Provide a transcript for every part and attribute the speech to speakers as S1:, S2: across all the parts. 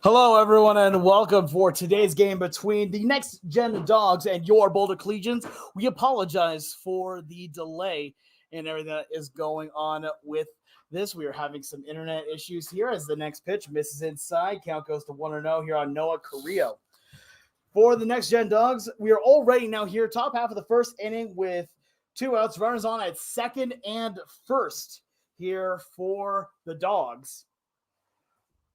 S1: Hello, everyone, and welcome for today's game between the Next Gen Dogs and your Boulder Collegians. We apologize for the delay and everything that is going on with this. We are having some internet issues here as the next pitch misses inside. Count goes to 1-0 here on Noah Carrillo. For the Next Gen Dogs, we are already now here, top half of the first inning with 2 outs, runners on at second and first here for the Dogs.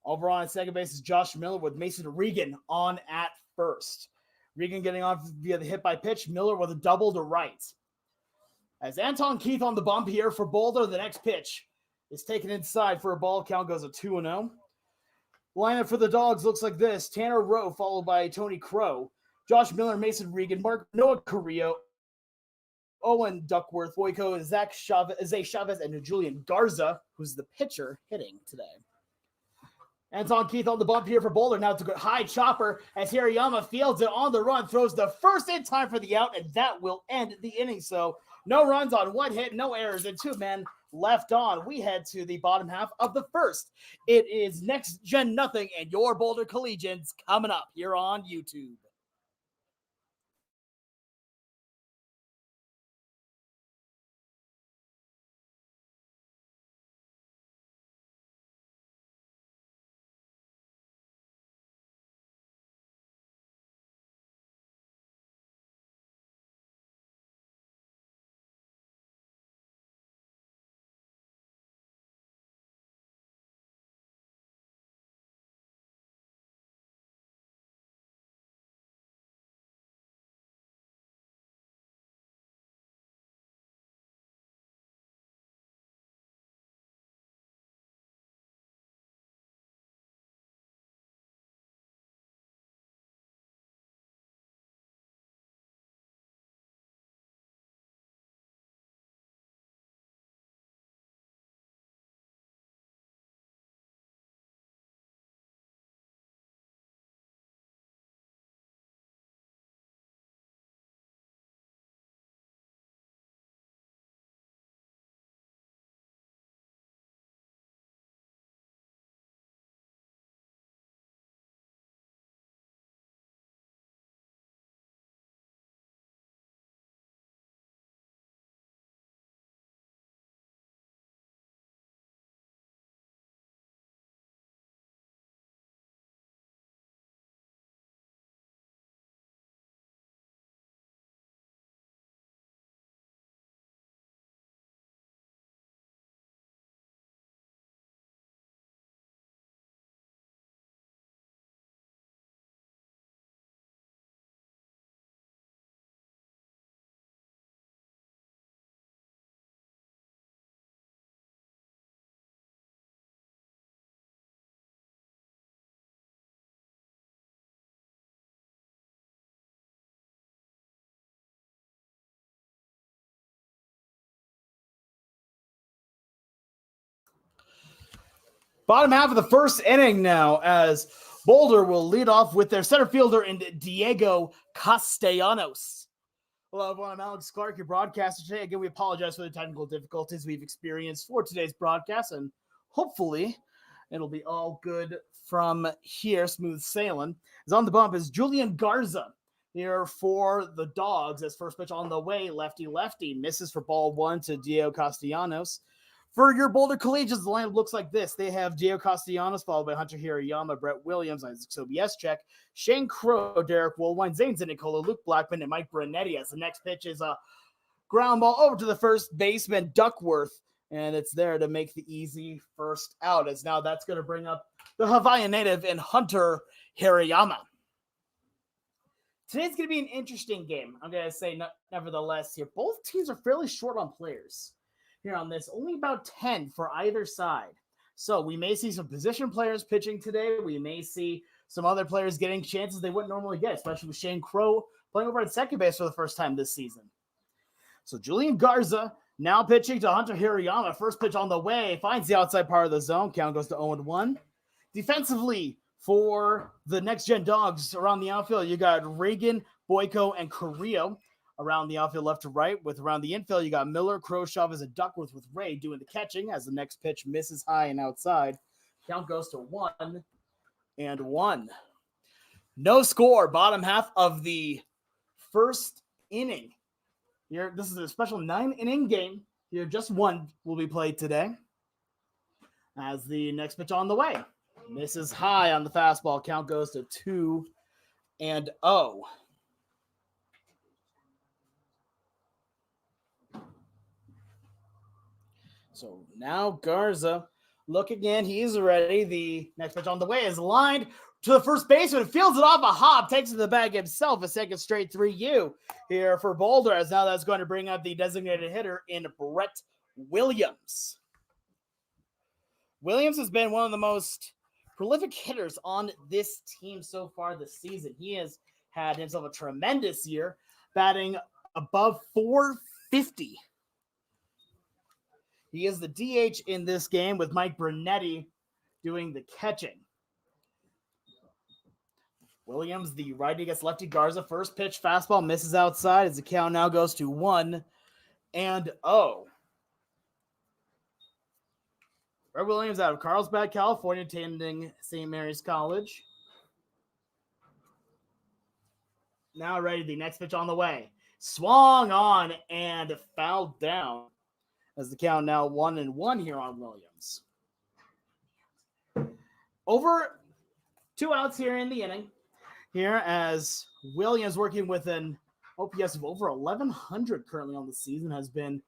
S1: Over on at second base is Josh Miller with Mason Regan on at first. Regan getting on via the hit by pitch. Miller with a double to right. As Anton Keith on the bump here for Boulder, the next pitch is taken inside for a ball. Count goes to 2-0. Lineup for the Dogs looks like this. Tanner Rowe followed by Tony Crow. Josh Miller, Mason Regan, Noah Carrillo, Owen Duckworth, Boyko, Zay Chavez, and Julian Garza, who's the pitcher hitting today. Anton Keith on the bump here for Boulder. Now to go high chopper as Hirayama fields it on the run, throws the first in time for the out, and that will end the inning. So no runs on one hit, no errors, and 2 men left on. We head to the bottom half of the first. It is Next Gen Nothing and your Boulder Collegians coming up here on YouTube. Bottom half of the first inning now as Boulder will lead off with their center fielder in Diego Castellanos. Hello, everyone. I'm Alex Clark, your broadcaster today. Again, we apologize for the technical difficulties we've experienced for today's broadcast, and hopefully it'll be all good from here, smooth sailing. As on the bump is Julian Garza here for the Dogs as first pitch on the way, lefty, misses for ball 1 to Diego Castellanos. For your Boulder Collegians, the lineup looks like this. They have Diego Castellanos, followed by Hunter Hirayama, Brett Williams, Isaac Sobieschek, Shane Crow, Derek Woolwine, Zane Zinicola, Luke Blackman, and Mike Brunetti. As the next pitch is a ground ball over to the first baseman, Duckworth, and it's there to make the easy first out. As now that's going to bring up the Hawaiian native and Hunter Hirayama. Today's going to be an interesting game. I'm going to say nevertheless here. Both teams are fairly short on players here on this, only about 10 for either side. So we may see some position players pitching today. We may see some other players getting chances they wouldn't normally get, especially with Shane Crow playing over at second base for the first time this season. So Julian Garza now pitching to Hunter Hirayama. First pitch on the way, finds the outside part of the zone. Count goes to 0-1. Defensively for the Next Gen Dogs around the outfield, you got Reagan, Boyko, and Carrillo. Around the outfield left to right. With around the infield, you got Miller, Crow, Chavez, and Duckworth with Ray doing the catching as the next pitch misses high and outside. Count goes to 1-0. and 1. No score, bottom half of the first inning. Here, this is a special 9-inning game. Here, just one will be played today. As the next pitch on the way. Misses high on the fastball. Count goes to 2-0. So now Garza looking in. He's ready. The next pitch on the way is lined to the first baseman. Fields it off a hop. Takes it to the bag himself. A second straight 3-U here for Boulder. As now that's going to bring up the designated hitter in Brett Williams. Williams has been one of the most prolific hitters on this team so far this season. He has had himself a tremendous year, batting above 450. He is the DH in this game with Mike Brunetti doing the catching. Williams, the righty against lefty. Garza, first pitch fastball misses outside as the count now goes to 1-0. Brett Williams out of Carlsbad, California, attending St. Mary's College. Now ready, the next pitch on the way. Swung on and fouled down as the count now 1-1 here on Williams. Over 2 outs here in the inning. Here as Williams, working with an OPS of over 1,100 currently on the season, has been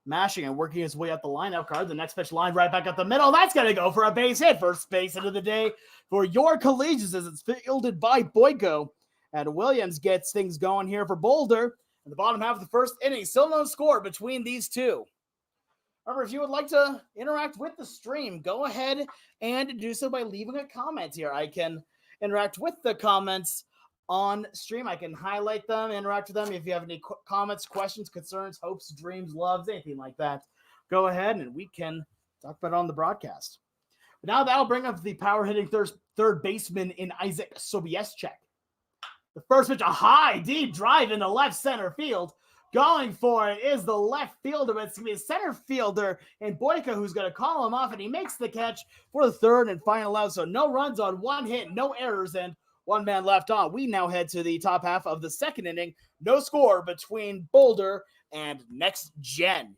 S1: mashing and working his way up the lineup card. The next pitch line right back up the middle. That's going to go for a base hit. First base hit of the day for your Collegians as it's fielded by Boyko. And Williams gets things going here for Boulder. In the bottom half of the first inning, still no score between these two. Remember, if you would like to interact with the stream, go ahead and do so by leaving a comment here. I can interact with the comments on stream. I can highlight them, interact with them. If you have any comments, questions, concerns, hopes, dreams, loves, anything like that, go ahead and we can talk about it on the broadcast. But now that'll bring up the power hitting third baseman in Isaac Sobieschek. The first pitch, a high, deep drive into left center field. Going for it is the left fielder, but it's going to be a center fielder in Boyko who's going to call him off, and he makes the catch for the third and final out. So no runs on one hit, no errors, and 1 man left on. We now head to the top half of the second inning. No score between Boulder and Next Gen.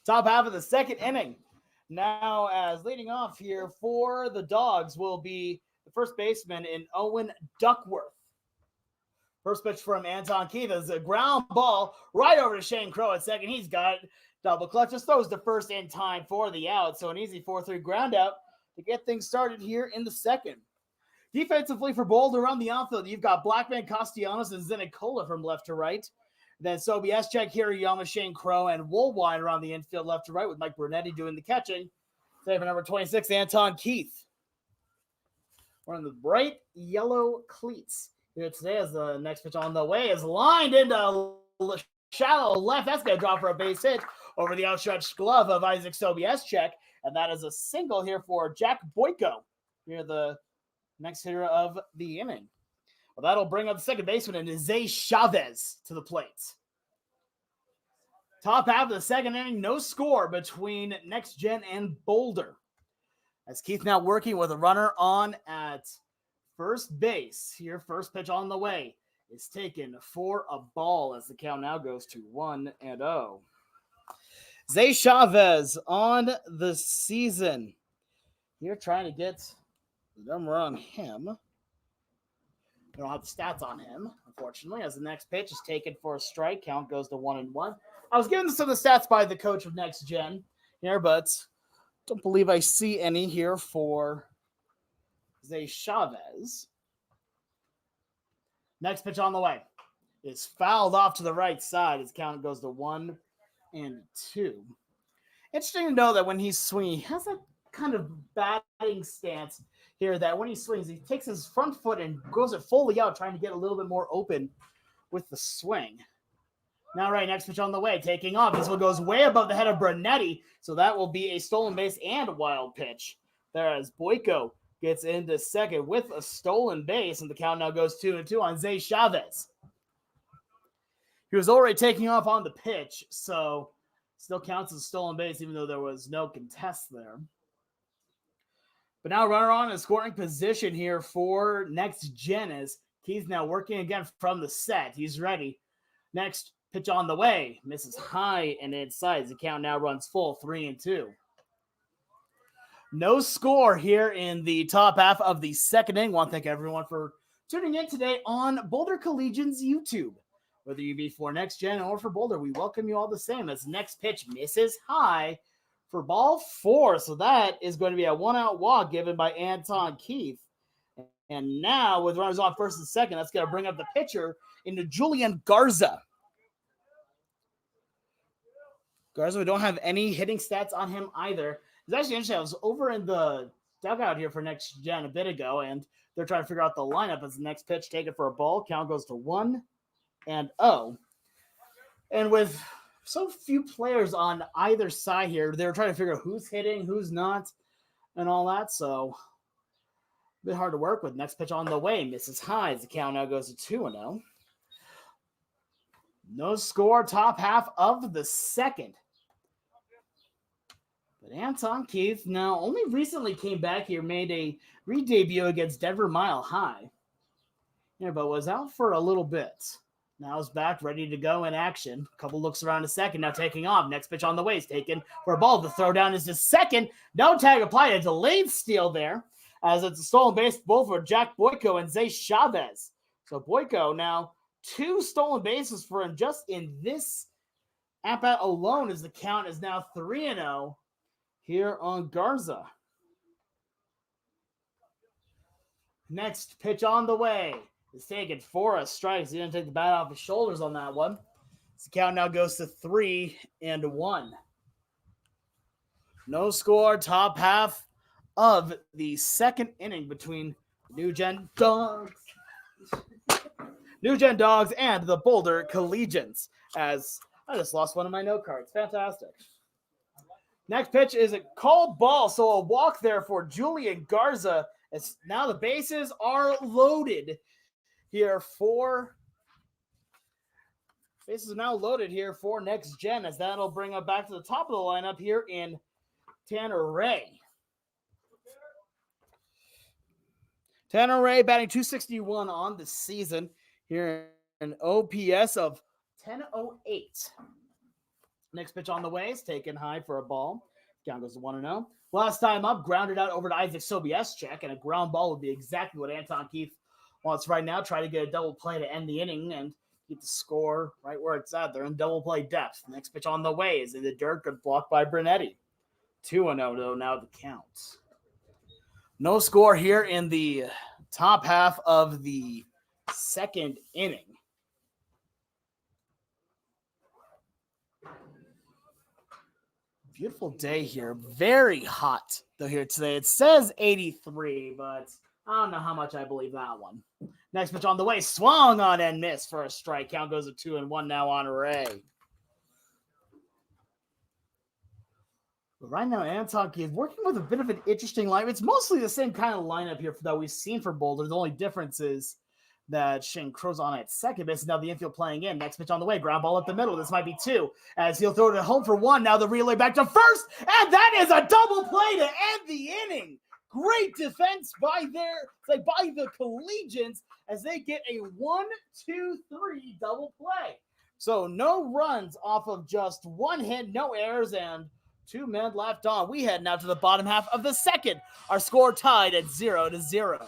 S1: Top half of the second inning. Now, as leading off here for the Dawgs will be the first baseman in Owen Duckworth. First pitch from Anton Keith is a ground ball right over to Shane Crow at second. He's got it. Double clutch. Just throws the first in time for the out. So an easy 4-3 ground out to get things started here in the second. Defensively for Boulder around the outfield, you've got Blackman, Castellanos, and Zenicola from left to right. Then Sobieschek, Hirayama, Shane Crow, and Woolwine around the infield left to right with Mike Brunetti doing the catching. Save number 26, Anton Keith. We're in the bright yellow cleats here today as the next pitch on the way is lined into shallow left. That's going to drop for a base hit over the outstretched glove of Isaac Sobieschek. And that is a single here for Jack Boyko. Here, the next hitter of the inning. Well, that'll bring up the second baseman and Zay Chavez to the plate. Top half of the second inning, no score between Next Gen and Boulder. As Keith now working with a runner on at first base. Here, first pitch on the way is taken for a ball as the count now goes to 1-0. Zay Chavez on the season. Here trying to get the number on him. We don't have the stats on him, unfortunately, as the next pitch is taken for a strike. Count goes to 1-1. I was given some of the stats by the coach of Next Gen here, but don't believe I see any here for Zay Chavez. Next pitch on the way is fouled off to the right side. His count goes to 1-2. Interesting to know that when he's swinging, he has that kind of batting stance here that when he swings, he takes his front foot and goes it fully out, trying to get a little bit more open with the swing. Now, right, next pitch on the way, taking off. This one goes way above the head of Brunetti, so that will be a stolen base and a wild pitch. There as Boyko gets into second with a stolen base, and the count now goes 2-2 on Zay Chavez. He was already taking off on the pitch, so still counts as a stolen base, even though there was no contest there. But now runner on in scoring position here for Next Gen as Keith now working again from the set. He's ready. Next pitch on the way. Misses high and inside. The count now runs full, 3-2. No score here in the top half of the second inning. I want to thank everyone for tuning in today on Boulder Collegians YouTube. Whether you be for Next Gen or for Boulder, we welcome you all the same as next pitch misses high for ball 4. So that is going to be a 1-out walk given by Anton Keith. And now with runners on first and second, that's going to bring up the pitcher into Julian Garza. Garza, we don't have any hitting stats on him either. It's actually interesting. I was over in the dugout here for Next Gen a bit ago, and they're trying to figure out the lineup as the next pitch taken for a ball. Count goes to 1-0. And with so few players on either side here, they're trying to figure out who's hitting, who's not, and all that. So a bit hard to work with. Next pitch on the way, misses high. The count now goes to 2-0. No score, top half of the second. But Anton Keith now only recently came back here, made a re-debut against Denver Mile High. Yeah, but was out for a little bit. Now is back, ready to go in action. A couple looks around a second, now taking off. Next pitch on the way is taken for a ball. The throw down is to second. No tag applied. A delayed steal there, as it's a stolen base both for Jack Boyko and Zay Chavez. So Boyko now 2 stolen bases for him just in this at-bat alone, as the count is now 3-0 here on Garza. Next pitch on the way is taken for a strike. He didn't take the bat off his shoulders on that one. The count now goes to 3-1. No score, top half of the second inning between New Gen Dawgs and the Boulder Collegians, as I just lost one of my note cards. Fantastic. Next pitch is a called ball, so a walk there for Julian Garza. As now the bases are loaded here for Next Gen, as that'll bring up back to the top of the lineup here in Tanner Ray. Tanner Ray batting .261 on the season here, an OPS of 10.08. Next pitch on the way is taken high for a ball. Count goes to 1-0. Last time up, grounded out over to Isaac Sobieschek, and a ground ball would be exactly what Anton Keith wants right now. Try to get a double play to end the inning and keep the score right where it's at. They're in double play depth. Next pitch on the way is in the dirt, good block by Brunetti. 2-0 though now the count. No score here in the top half of the second inning. Beautiful day here. Very hot though here today. It says 83, but I don't know how much I believe that one. Next pitch on the way. Swung on and missed for a strike. Count goes to 2-1 now on Ray. But right now, Anton is working with a bit of an interesting lineup. It's mostly the same kind of lineup here that we've seen for Boulder. The only difference is that Shane Crow's on at second base. Now the infield playing in. Next pitch on the way. Ground ball up the middle. This might be 2 as he'll throw it at home for 1. Now the relay back to first. And that is a double play to end the inning. Great defense by the Collegians as they get a 1-2-3 double play. So no runs off of just one hit, no errors, and 2 men left on. We head now to the bottom half of the second. Our score tied at 0-0.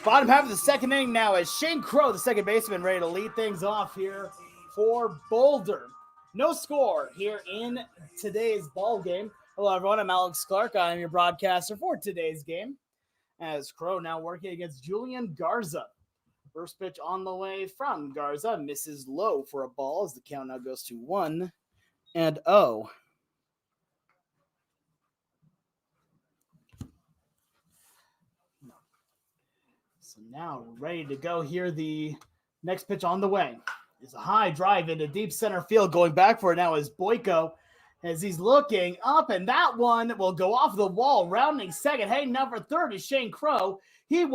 S1: Bottom half of the second inning now as Shane Crow, the second baseman, ready to lead things off here for Boulder. No score here in today's ball game. Hello, everyone. I'm Alex Clark. I'm your broadcaster for today's game. As Crow now working against Julian Garza. First pitch on the way from Garza. Misses low for a ball as the count now goes to 1-0. So now ready to go here. The next pitch on the way is a high drive into deep center field. Going back for it now is Boyko as he's looking up, and that one will go off the wall. Rounding second. Hey, number 30 is Shane Crow. He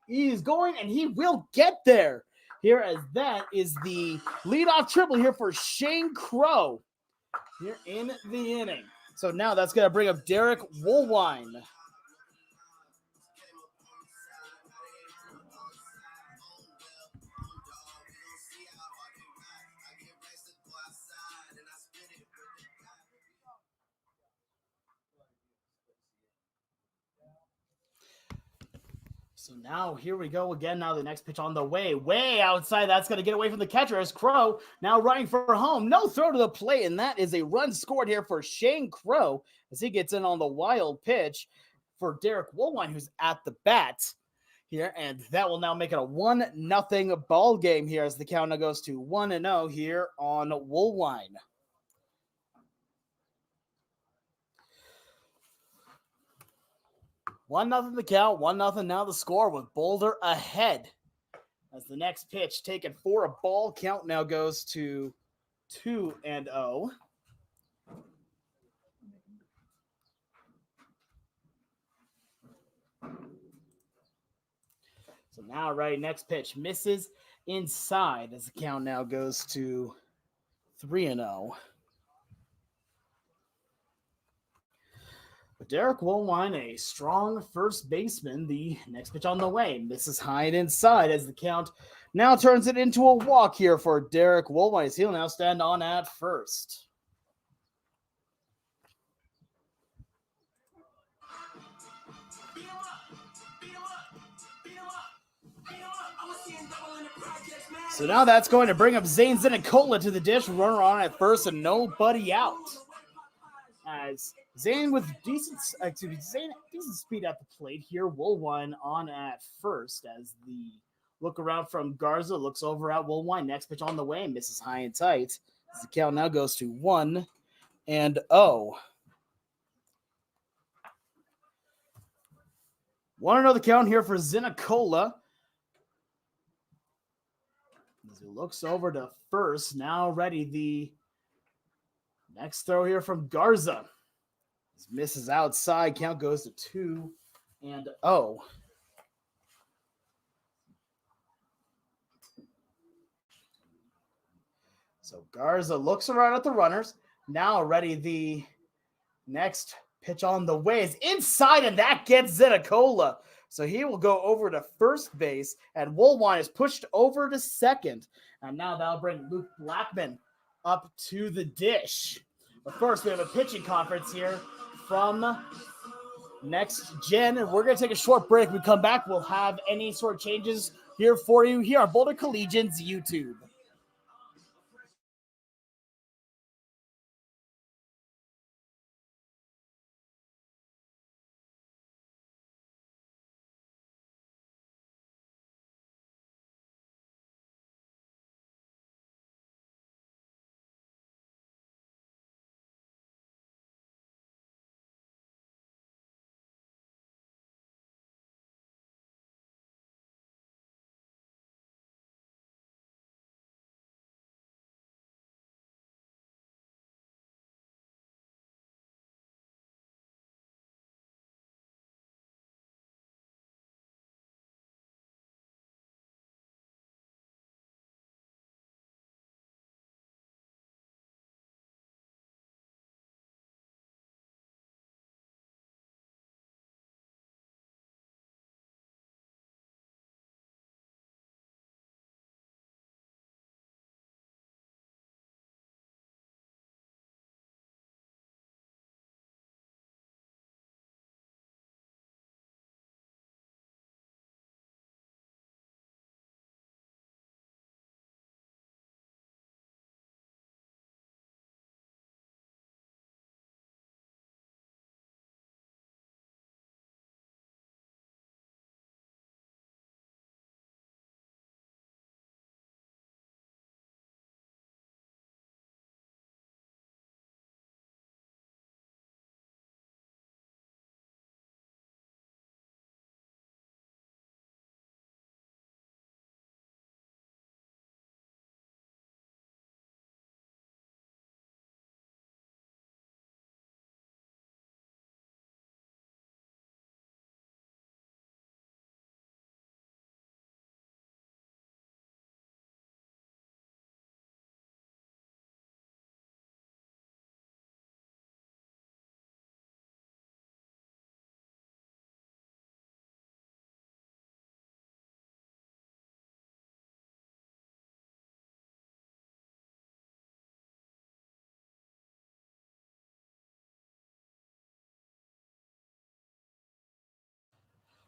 S1: is going, and he will get there. Here as that is the leadoff triple here for Shane Crow here in the inning. So now that's going to bring up Derek Woolwine. So now here we go again. Now the next pitch on the way outside. That's going to get away from the catcher as Crow now running for home. No throw to the plate, and that is a run scored here for Shane Crow as he gets in on the wild pitch for Derek Woolwine, who's at the bat here, and that will now make it a 1-0 ball game here as the count now goes to 1-0 here on Woolwine. One nothing the count, 1-0 now the score with Boulder ahead. As the next pitch taken for a ball, count now goes to 2-0. So now, right, next pitch misses inside as the count now goes to 3-0. But Derek Woolwine, a strong first baseman, the next pitch on the way, misses high and inside as the count now turns it into a walk here for Derek Woolwine as he'll now stand on at first. So now that's going to bring up Zane Zinicola to the dish, runner on at first and nobody out. As Zane with decent speed at the plate here, Woolwine on at first as the look around from Garza looks over at Woolwine. Next pitch on the way, misses high and tight. As the count now goes to 1-0. 1-0 the count here for Zinicola. As he looks over to first, now ready the next throw here from Garza. This misses outside, count goes to 2-0. So Garza looks around at the runners, now ready the next pitch on the way is inside, and that gets Zinicola. So he will go over to first base, and Woolwine is pushed over to second. And now that'll bring Luke Blackman up to the dish. But first, we have a pitching conference here from Next Gen. And we're going to take a short break. When we come back, we'll have any sort of changes here for you here on Boulder Collegians YouTube.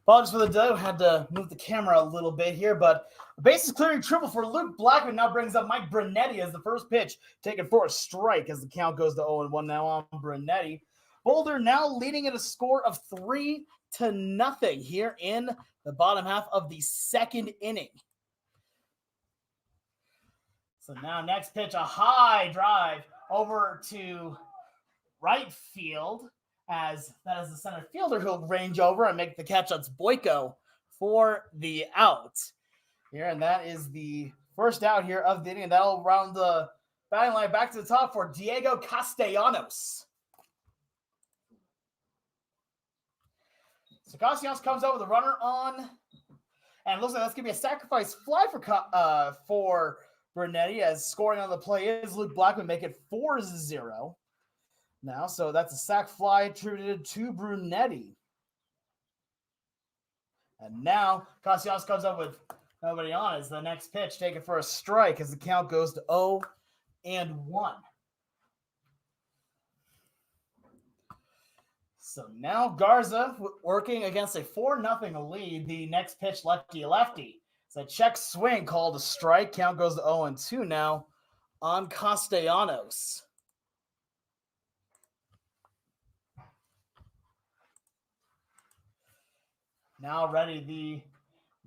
S1: Apologies for the delay. Had to move the camera a little bit here, but a bases clearing triple for Luke Blackman now brings up Mike Brunetti as the first pitch taken for a strike as the count goes to 0-1 now on Brunetti. Boulder now leading at a score of 3-2 0 here in the bottom half of the second inning. So now next pitch, a high drive over to right field, as that is the center fielder who'll range over and make the catch. That's Boyko for the out here, and that is the first out here of the inning. That'll round the batting line back to the top for Diego Castellanos. So Castellanos comes out with a runner on, and it looks like that's going to be a sacrifice fly for Brunetti, as scoring on the play is Luke Blackman, make it 4-0 now. So that's a sac fly attributed to Brunetti. And now Castellanos comes up with nobody on as the next pitch taken for a strike, as the count goes to 0-1. So now Garza working against a 4-0 lead. The next pitch, lefty. It's a check swing called a strike. Count goes to 0-2 now on Castellanos. Now ready, the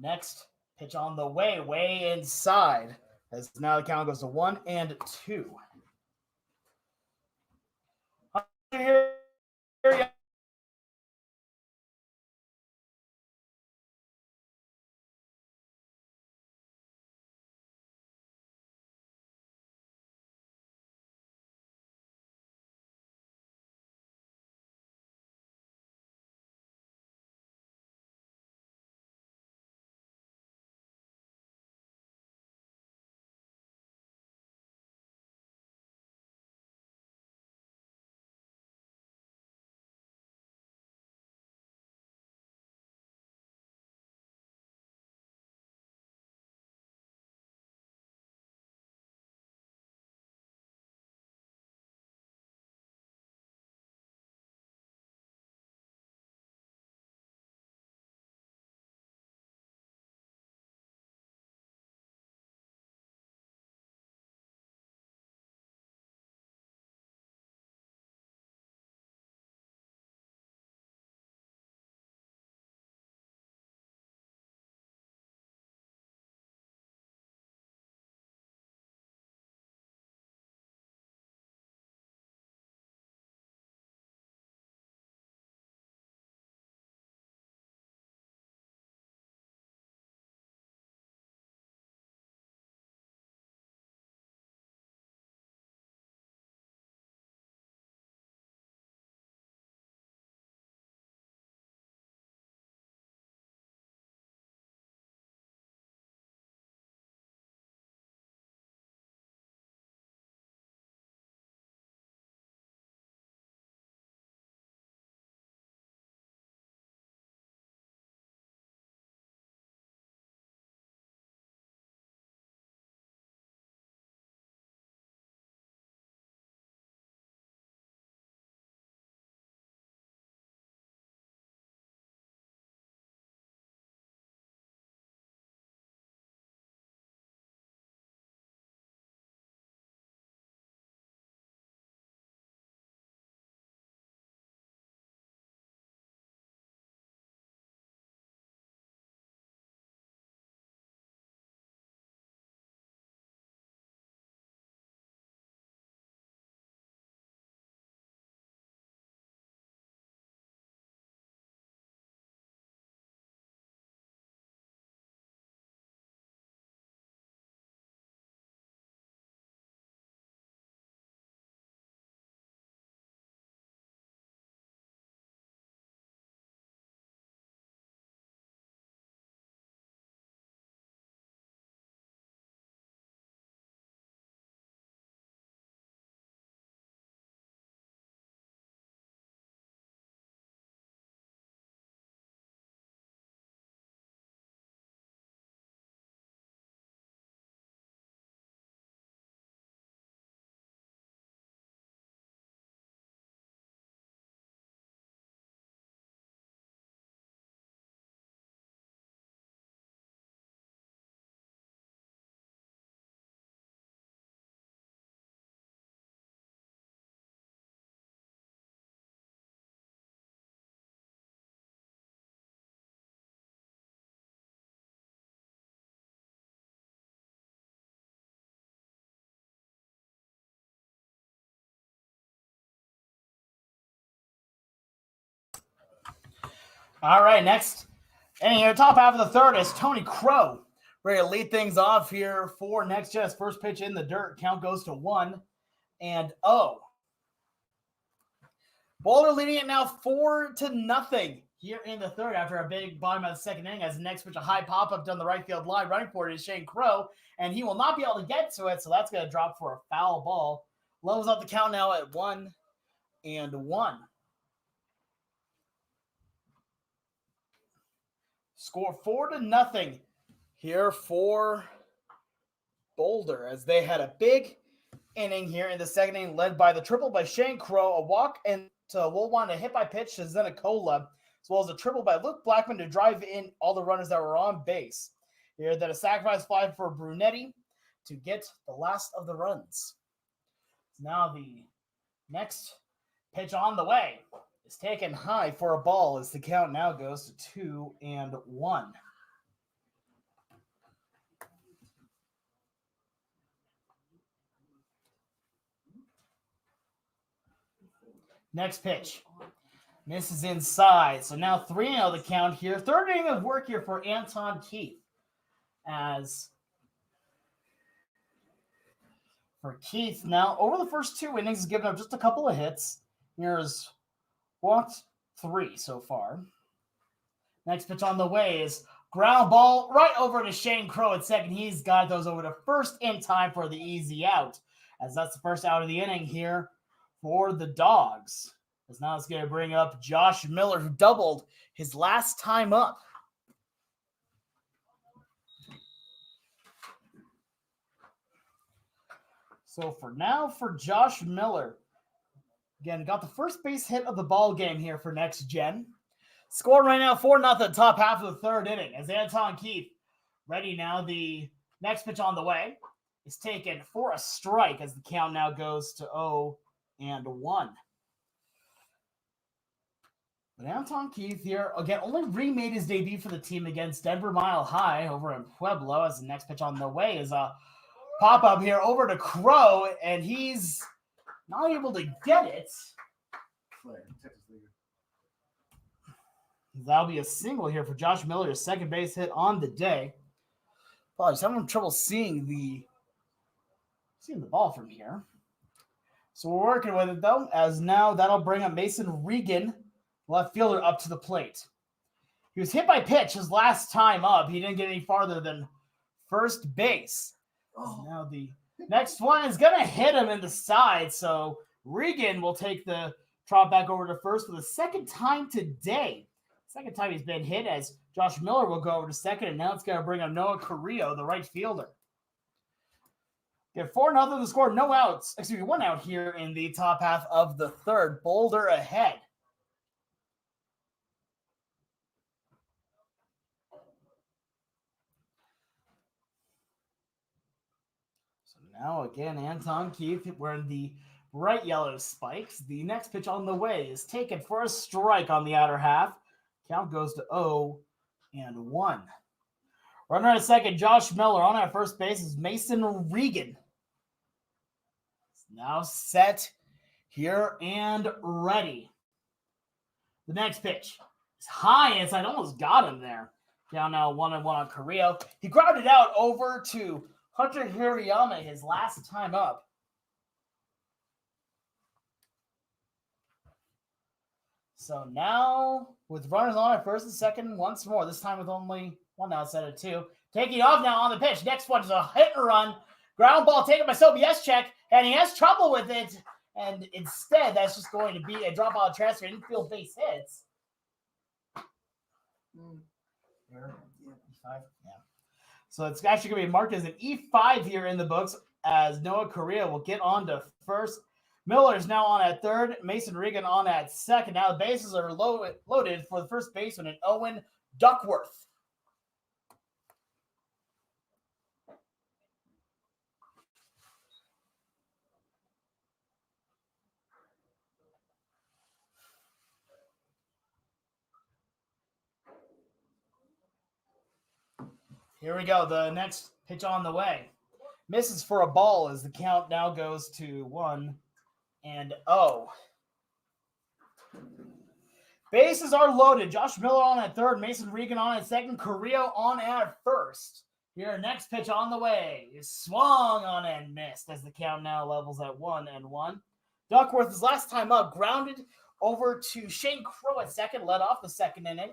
S1: next pitch on the way inside, as now the count goes to 1-2. Here All right, next. And here, top half of the third is Tony Crow. Ready to lead things off here for Next Gen's first pitch in the dirt. Count goes to 1-0. Boulder leading it now 4-0 here in the third after a big bottom of the second inning. As the next pitch, a high pop-up down the right field line. Running for it is Shane Crow, and he will not be able to get to it, so that's going to drop for a foul ball. Levels up the count now at 1-1. Score 4-0 here for Boulder as they had a big inning here in the second inning, led by the triple by Shane Crow, a walk and to Wolwan, a hit by pitch to Zenicola, as well as a triple by Luke Blackman to drive in all the runners that were on base. Here, then a sacrifice fly for Brunetti to get the last of the runs. Now the next pitch on the way is taken high for a ball as the count now goes to 2-1. Next pitch. Misses inside. So now 3-0 the count here. Third inning of work here for Anton Keith. As for Keith, now over the first 2 innings, he's given up just a couple of hits. Here's walked 3 so far. Next pitch on the way is ground ball right over to Shane Crow at second. He's got those over to first in time for the easy out. As that's the first out of the inning here for the Dawgs. As now it's going to bring up Josh Miller, who doubled his last time up. So for now, for Josh Miller, again, got the first base hit of the ball game here for Next Gen. Scoring right now 4-0, top half of the third inning. As Anton Keith ready now, the next pitch on the way is taken for a strike as the count now goes to 0-1. But Anton Keith here, again, only remade his debut for the team against Denver Mile High over in Pueblo. As the next pitch on the way is a pop-up here over to Crow, and he's not able to get it. That'll be a single here for Josh Miller, his second base hit on the day. Oh, he's having trouble seeing the ball from here. So we're working with it, though, as now that'll bring up Mason Regan, left fielder, up to the plate. He was hit by pitch his last time up. He didn't get any farther than first base. Now the next one is going to hit him in the side, so Regan will take the trot back over to first for the second time today. Second time he's been hit, as Josh Miller will go over to second, and now it's going to bring up Noah Carrillo, the right fielder. Get 4-0 the score, no outs. Excuse me, 1 out here in the top half of the third. Boulder ahead. So now again, Anton Keith wearing the bright yellow spikes. The next pitch on the way is taken for a strike on the outer half. Count goes to 0-1. Runner at second, Josh Miller. On at first base is Mason Regan. Now set here and ready. The next pitch is high inside, almost got him there. Down now 1-1 on Carrillo. He grounded out over to Hunter Hirayama his last time up. So now with runners on at first and second once more, this time with only 1 out instead of 2. Taking off now on the pitch. Next one is a hit and run. Ground ball taken by Sobieschek, and he has trouble with it. And instead, that's just going to be a dropout transfer, infield base hits. E5? Yeah. So it's actually going to be marked as an E5 here in the books, as Noah Correa will get on to first. Miller is now on at third. Mason Regan on at second. Now the bases are loaded for the first baseman, and Owen Duckworth. Here we go. The next pitch on the way. Misses for a ball as the count now goes to 1-0. Bases are loaded. Josh Miller on at third, Mason Regan on at second, Carrillo on at first. Here, next pitch on the way is swung on and missed as the count now levels at 1-1. Duckworth is last time up, grounded over to Shane Crow at second, led off the second inning.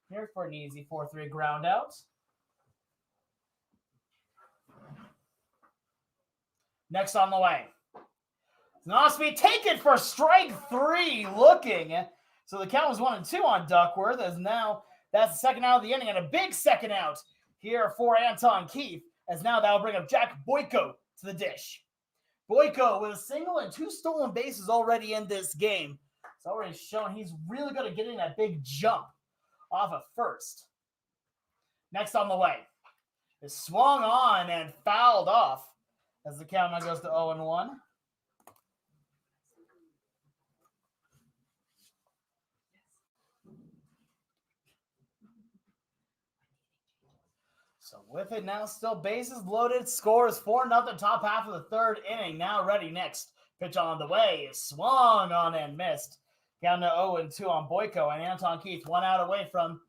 S1: Here for an easy 4-3 ground out. Next on the way. Nosby taken for strike 3, looking. So the count was 1-2 on Duckworth, as now that's the second out of the inning, and a big second out here for Anton Keith, as now that will bring up Jack Boyko to the dish. Boyko with a single and 2 stolen bases already in this game. It's already shown he's really good at getting that big jump off of first. Next on the way is swung on and fouled off as the count now goes to 0-1. So with it now still bases loaded, score is 4-0, top half of the third inning. Now ready next. Pitch on the way is swung on and missed. Down to 0-2 on Boyko, and Anton Keith 1 out away from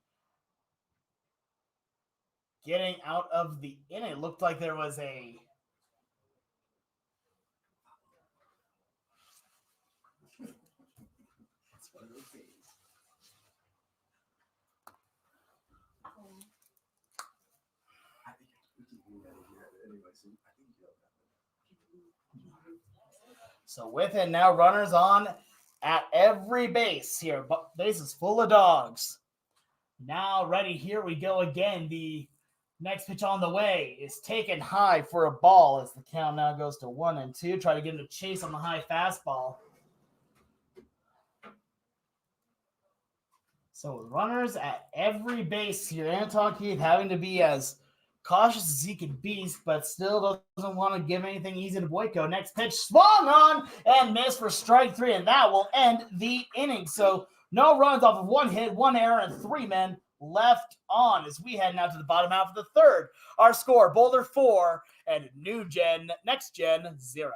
S1: getting out of the inning. It looked like there was a So with it now, runners on at every base here. Base is full of dogs. Now ready, here we go again. The next pitch on the way is taken high for a ball as the count now goes to 1-2. Try to get him to chase on the high fastball. So with runners at every base here, Anton Keith having to be as cautious as he can be, but still doesn't want to give anything easy to Boyko. Next pitch swung on and missed for strike 3, and that will end the inning. So no runs off of 1 hit, 1 error, and 3 men left on as we head now to the bottom half of the third. Our score, Boulder 4 and Next Gen 0.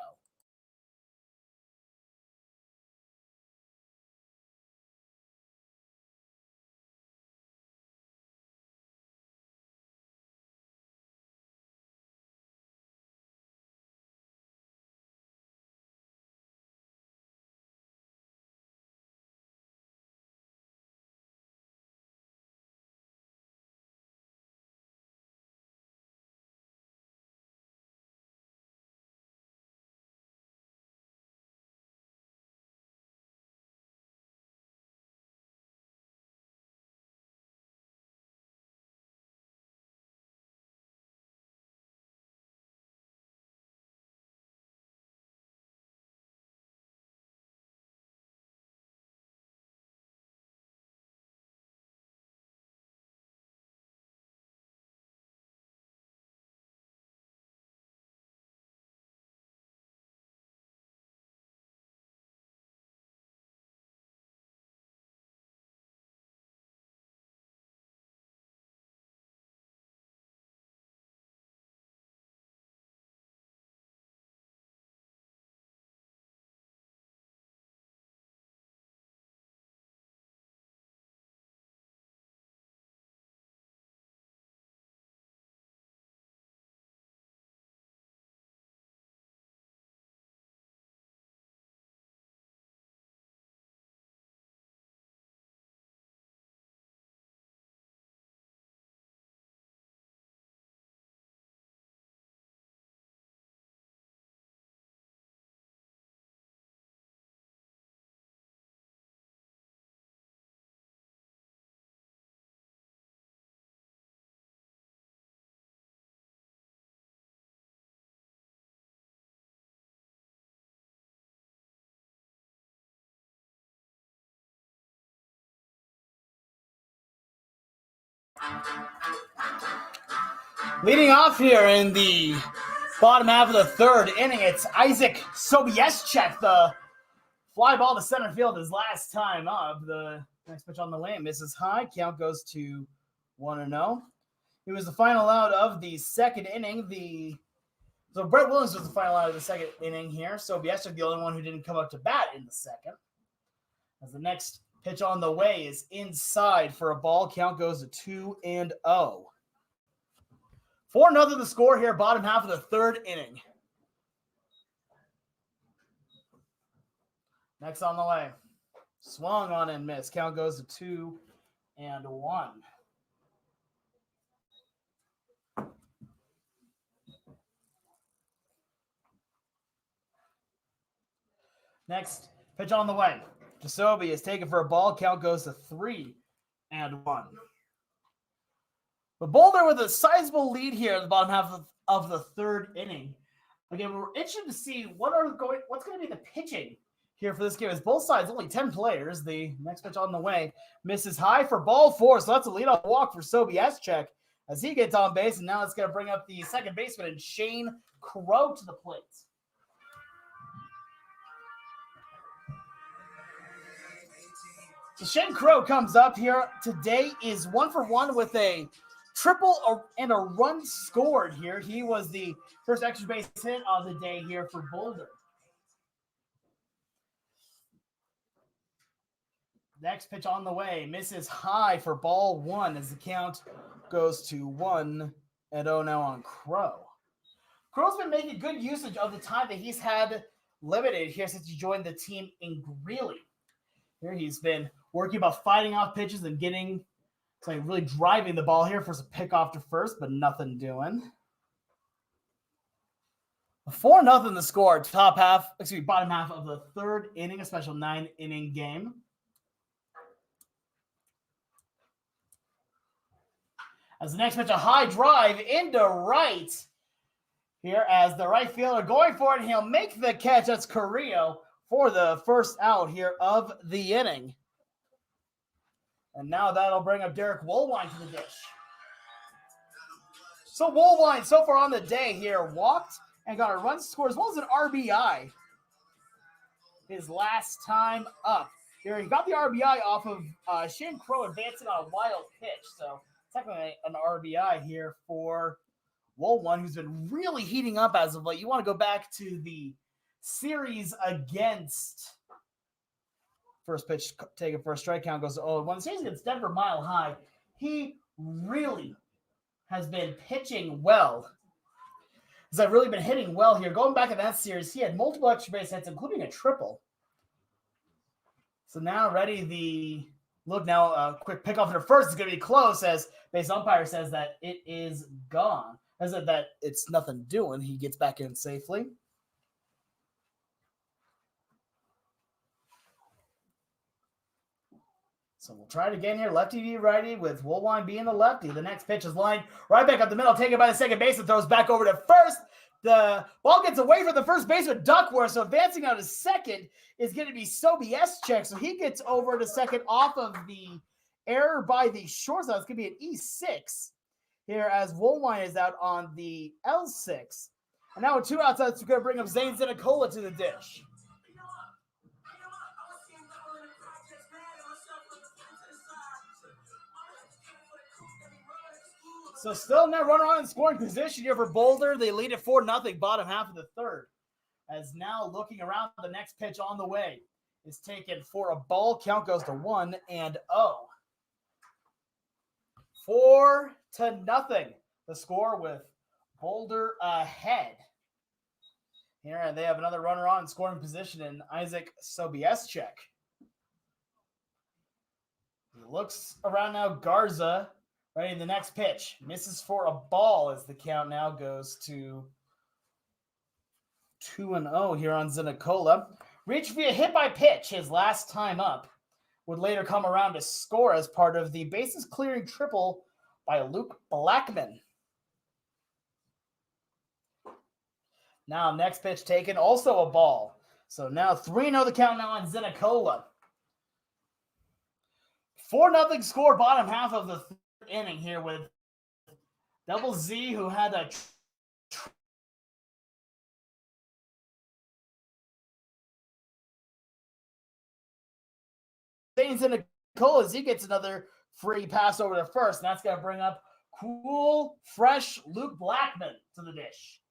S1: Leading off here in the bottom half of the third inning, it's Isaac Sobieschek. The fly ball to center field his last time up. The next pitch on the way misses high. Count goes to 1-0. He was the final out of the second inning. So Brett Williams was the final out of the second inning here. Sobieschek, the only one who didn't come up to bat in the second. As the next Pitch on the way is inside for a ball. Count goes to 2-0. 4-0 the score here, bottom half of the third inning. Next on the way. Swung on and missed. Count goes to 2-1. Next, pitch on the way. Jacoby is taken for a ball. Count goes to 3-1. But Boulder with a sizable lead here in the bottom half of the third inning. Again, we're interested to see what's going to be the pitching here for this game. As both sides, only 10 players. The next pitch on the way misses high for ball 4. So that's a leadoff walk for Sobieschek as he gets on base. And now it's going to bring up the second baseman and Shane Crow to the plate. So Shane Crow comes up here. Today is 1-for-1 with a triple and a run scored here. He was the first extra base hit of the day here for Boulder. Next pitch on the way. Misses high for ball 1 as the count goes to 1-0 now on Crow. Crow's been making good usage of the time that he's had limited here since he joined the team in Greeley. Here he's been working about fighting off pitches and getting, it's like really driving the ball here for some pick off to first, but nothing doing. 4-0 the score, bottom half of the third inning, a special 9-inning game. As the next pitch, a high drive into right. Here as the right fielder going for it, he'll make the catch. That's Carrillo for the first out here of the inning. And now that'll bring up Derek Woolwine to the dish. So Woolwine, so far on the day here, walked and got a run score as well as an RBI. His last time up. Here, he got the RBI off of Shane Crow advancing on a wild pitch. So technically an RBI here for Woolwine, who's been really heating up as of late. You want to go back to the series against first pitch taken for a strike, count goes to 0-1. The series against Denver Mile High, he really has been pitching well. He's really been hitting well here. Going back in that series, he had multiple extra base hits, including a triple. So now ready the look now. Quick pickoff to first is going to be close as base umpire says that it is gone. As that it's nothing doing. He gets back in safely. So we'll try it again here. Lefty v righty with Woolwine being the lefty. The next pitch is lined right back up the middle, taken by the second baseman, throws back over to first. The ball gets away from the first baseman, Duckworth, so advancing out to second is going to be Sobieschek. So he gets over to second off of the error by the shortstop. It's going to be an E6 here as Woolwine is out on the L6. And now with 2 outs, that's going to bring up Zane Zenicola to the dish. So still no runner on in scoring position here for Boulder. They lead at 4-0, bottom half of the third. As now looking around, the next pitch on the way is taken for a ball. Count goes to 1-0. 4-0. The score with Boulder ahead. Here they have another runner on in scoring position in Isaac Sobieschek. He looks around now. Garza. Ready, the next pitch. Misses for a ball as the count now goes to 2-0 here on Zenicola. Reached via hit by pitch his last time up. Would later come around to score as part of the bases clearing triple by Luke Blackman. Now next pitch taken, also a ball. So now 3-0 the count now on Zenicola. 4-0 score, bottom half of the inning here with Double Z, who had a Zane's in Nicole as he gets another free pass over to first, and that's going to bring up cool, fresh Luke Blackman to the dish.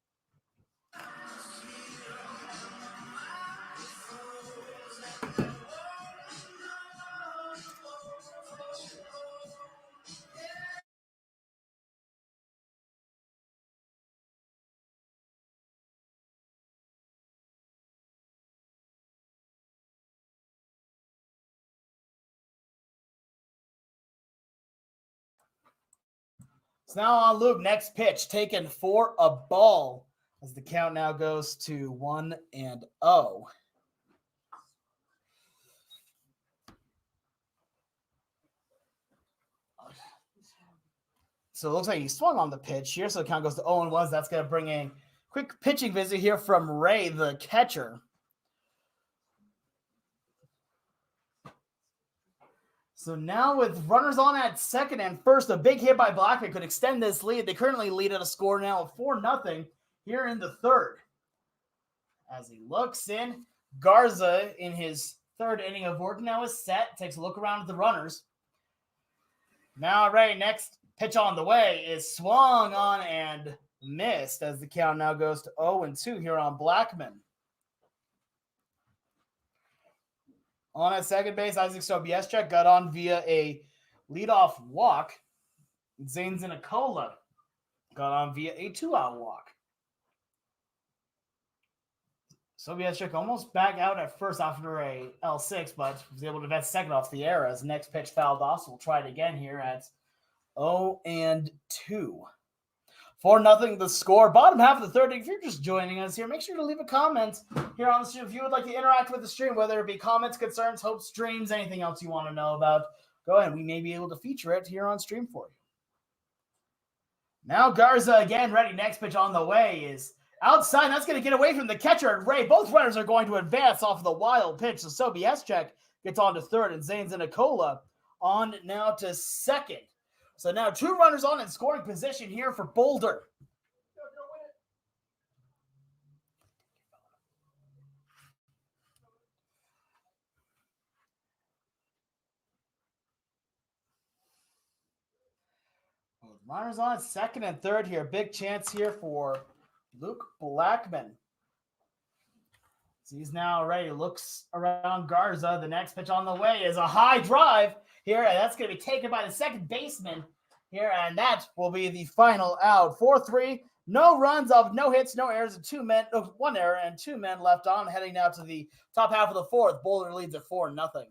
S1: So now on Luke, next pitch taken for a ball as the count now goes to 1-0. So it looks like he swung on the pitch here, so the count goes to 0-1. That's going to bring a quick pitching visit here from Ray, the catcher. So now with runners on at second and first, a big hit by Blackman could extend this lead. They currently lead at a score now of 4-0 here in the third. As he looks in, Garza in his third inning of work now is set, takes a look around at the runners. Now Ray, next pitch on the way is swung on and missed as the count now goes to 0-2 here on Blackman. On at second base, Isaac Sobieschek got on via a leadoff walk. Zane Zinicola got on via a 2-out walk. Sobieschek almost back out at first after a L6, but was able to vet second off the air as next pitch fouled off. So we'll try it again here at 0-2. 4-0 the score. Bottom half of the third. If you're just joining us here, make sure to leave a comment here on the stream if you would like to interact with the stream, whether it be comments, concerns, hopes, dreams, anything else you want to know about. Go ahead. We may be able to feature it here on stream for you. Now Garza again ready. Next pitch on the way is outside. That's going to get away from the catcher and Ray. Both runners are going to advance off of the wild pitch. So Sobieschek gets on to third and Zane Zinicola on now to second. So now two runners on in scoring position here for Boulder. Runners on second and third here. Big chance here for Luke Blackman. So he's now ready. Looks around Garza. The next pitch on the way is a high drive here. And that's going to be taken by the second baseman here. And that will be the final out. 4-3. No runs of no hits, no errors, and one error and 2 men left on. Heading now to the top half of the fourth. Boulder leads at 4-0.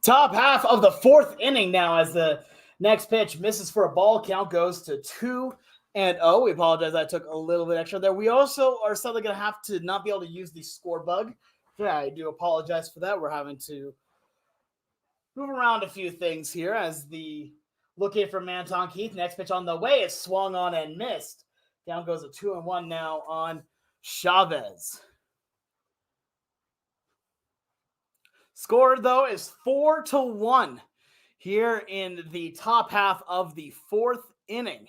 S1: Top half of the fourth inning now as the next pitch misses for a ball. Count goes to 2-0. And oh, we apologize. I took a little bit extra there. We also are suddenly going to have to not be able to use the score bug. Yeah, I do apologize for that. We're having to move around a few things here as the looking for Manton Keith. Next pitch on the way is swung on and missed. Down goes a 2-1 now on Chavez. Score, though, is 4-1 here in the top half of the fourth inning.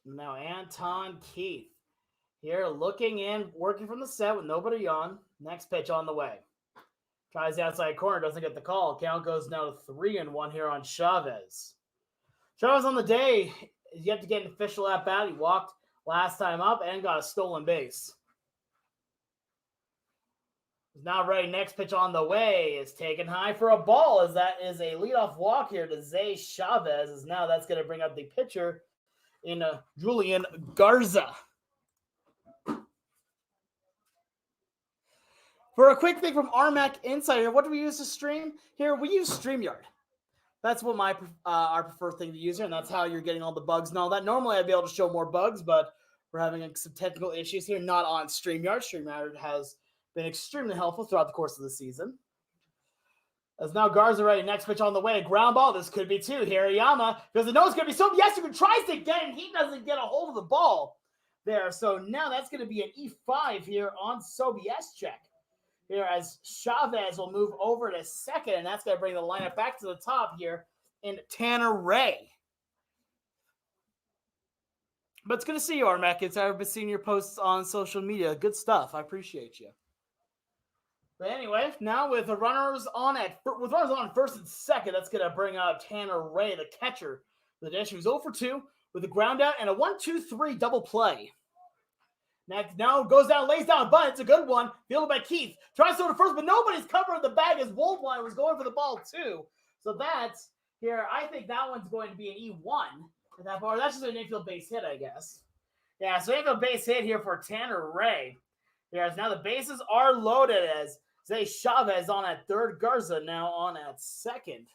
S1: Now Anton Keith here looking in, working from the set with nobody on. Next pitch on the way. Tries the outside corner, doesn't get the call. Count goes now to 3-1 here on Chavez. Chavez on the day is yet to get an official at bat. He walked last time up and got a stolen base. He's now ready. Next pitch on the way is taken high for a ball, as that is a leadoff walk here to Zay Chavez. As now that's going to bring up the pitcher in Julian Garza. For a quick thing from RMAC Insider, what do we use to stream? Here, we use StreamYard. That's what our preferred thing to use here, and that's how you're getting all the bugs and all that. Normally, I'd be able to show more bugs, but we're having some technical issues here, not on StreamYard. StreamYard has been extremely helpful throughout the course of the season. As now Garza ready, next pitch on the way, ground ball. This could be two. Hirayama, because the nose could be so. Yes, who tries to get it, he doesn't get a hold of the ball there. So now that's going to be an E5 here on Sobieschek. Here as Chavez will move over to second, and that's going to bring the lineup back to the top here in Tanner Ray. But it's good to see you, Armac. I've been seeing your posts on social media. Good stuff. I appreciate you. But anyway, now with runners on first and second, that's going to bring up Tanner Ray, the catcher. The dish who's 0 for 2 with a ground out and a 1-2-3 double play. Next, now goes down, lays down a bunt. It's a good one. Fielded by Keith. Tries to go to first, but nobody's covering the bag as Wolfline was going for the ball too. So that's here. I think that one's going to be an E1 at that bar. That's just an infield base hit, I guess. Yeah, so infield base hit here for Tanner Ray. Yes, now the bases are loaded as Zay Chavez on at third, Garza now on at second.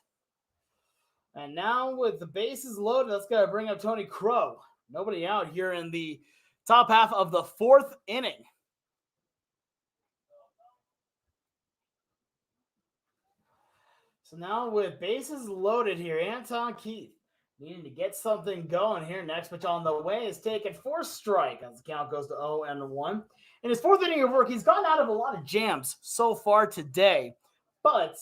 S1: And now with the bases loaded, let's go bring up Tony Crow. Nobody out here in the top half of the fourth inning. So now with bases loaded here, Anton Keith needing to get something going here. Next pitch on the way is taken for strike as the count goes to 0-1. In his fourth inning of work, he's gotten out of a lot of jams so far today. But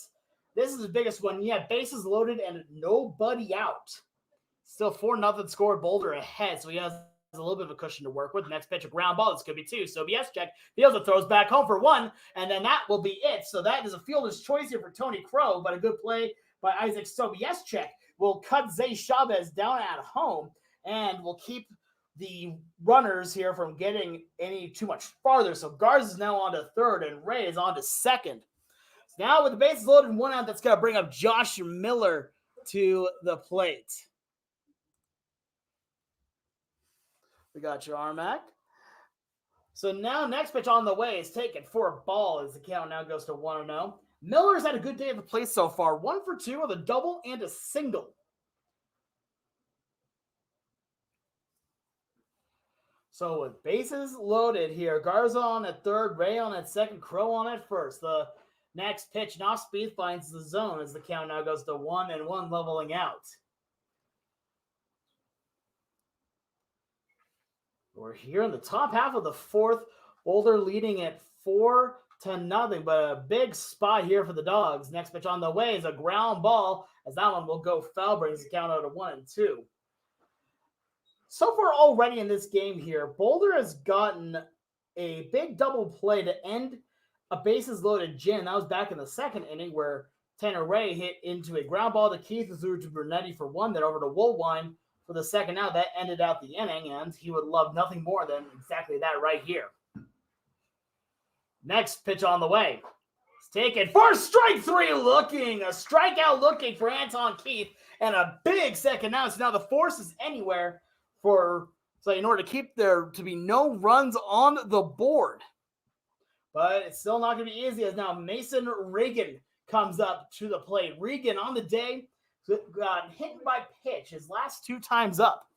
S1: this is the biggest one. Yeah, bases loaded and nobody out. Still 4-0 score, Boulder ahead. So he has a little bit of a cushion to work with. Next pitch, a ground ball. This could be two. Sobieschek fields it, throws back home for one, and then that will be it. So that is a fielder's choice here for Tony Crow, but a good play by Isaac Sobieschek will cut Zay Chavez down at home and will keep the runners here from getting any too much farther. So Garza is now on to third, and Ray is on to second. So now with the bases loaded and one out, that's going to bring up Josh Miller to the plate. We got your Armac. So now next pitch on the way is taken for a ball as the count now goes to 1-0. Miller's had a good day at the plate so far. 1 for 2 with a double and a single. So with bases loaded here, Garza on at third, Ray on at second, Crow on at first. The next pitch, and off speed, finds the zone as the count now goes to 1-1, leveling out. We're here in the top half of the fourth. Boulder leading at 4-0, but a big spot here for the Dawgs. Next pitch on the way is a ground ball, as that one will go foul, brings the count out to 1-2. So far already in this game here, Boulder has gotten a big double play to end a bases loaded jam. That was back in the second inning where Tanner Ray hit into a ground ball to Keith, who threw to Brunetti for one, then over to Woolwine for the second out. That ended out the inning, and he would love nothing more than exactly that right here. Next pitch on the way. It's taken for strike three, looking. A strikeout looking for Anton Keith, and a big second out. So now the force is anywhere so in order to keep there to be no runs on the board. But it's still not going to be easy as now Mason Reagan comes up to the plate. Regan on the day got hit by pitch his last 2 times up.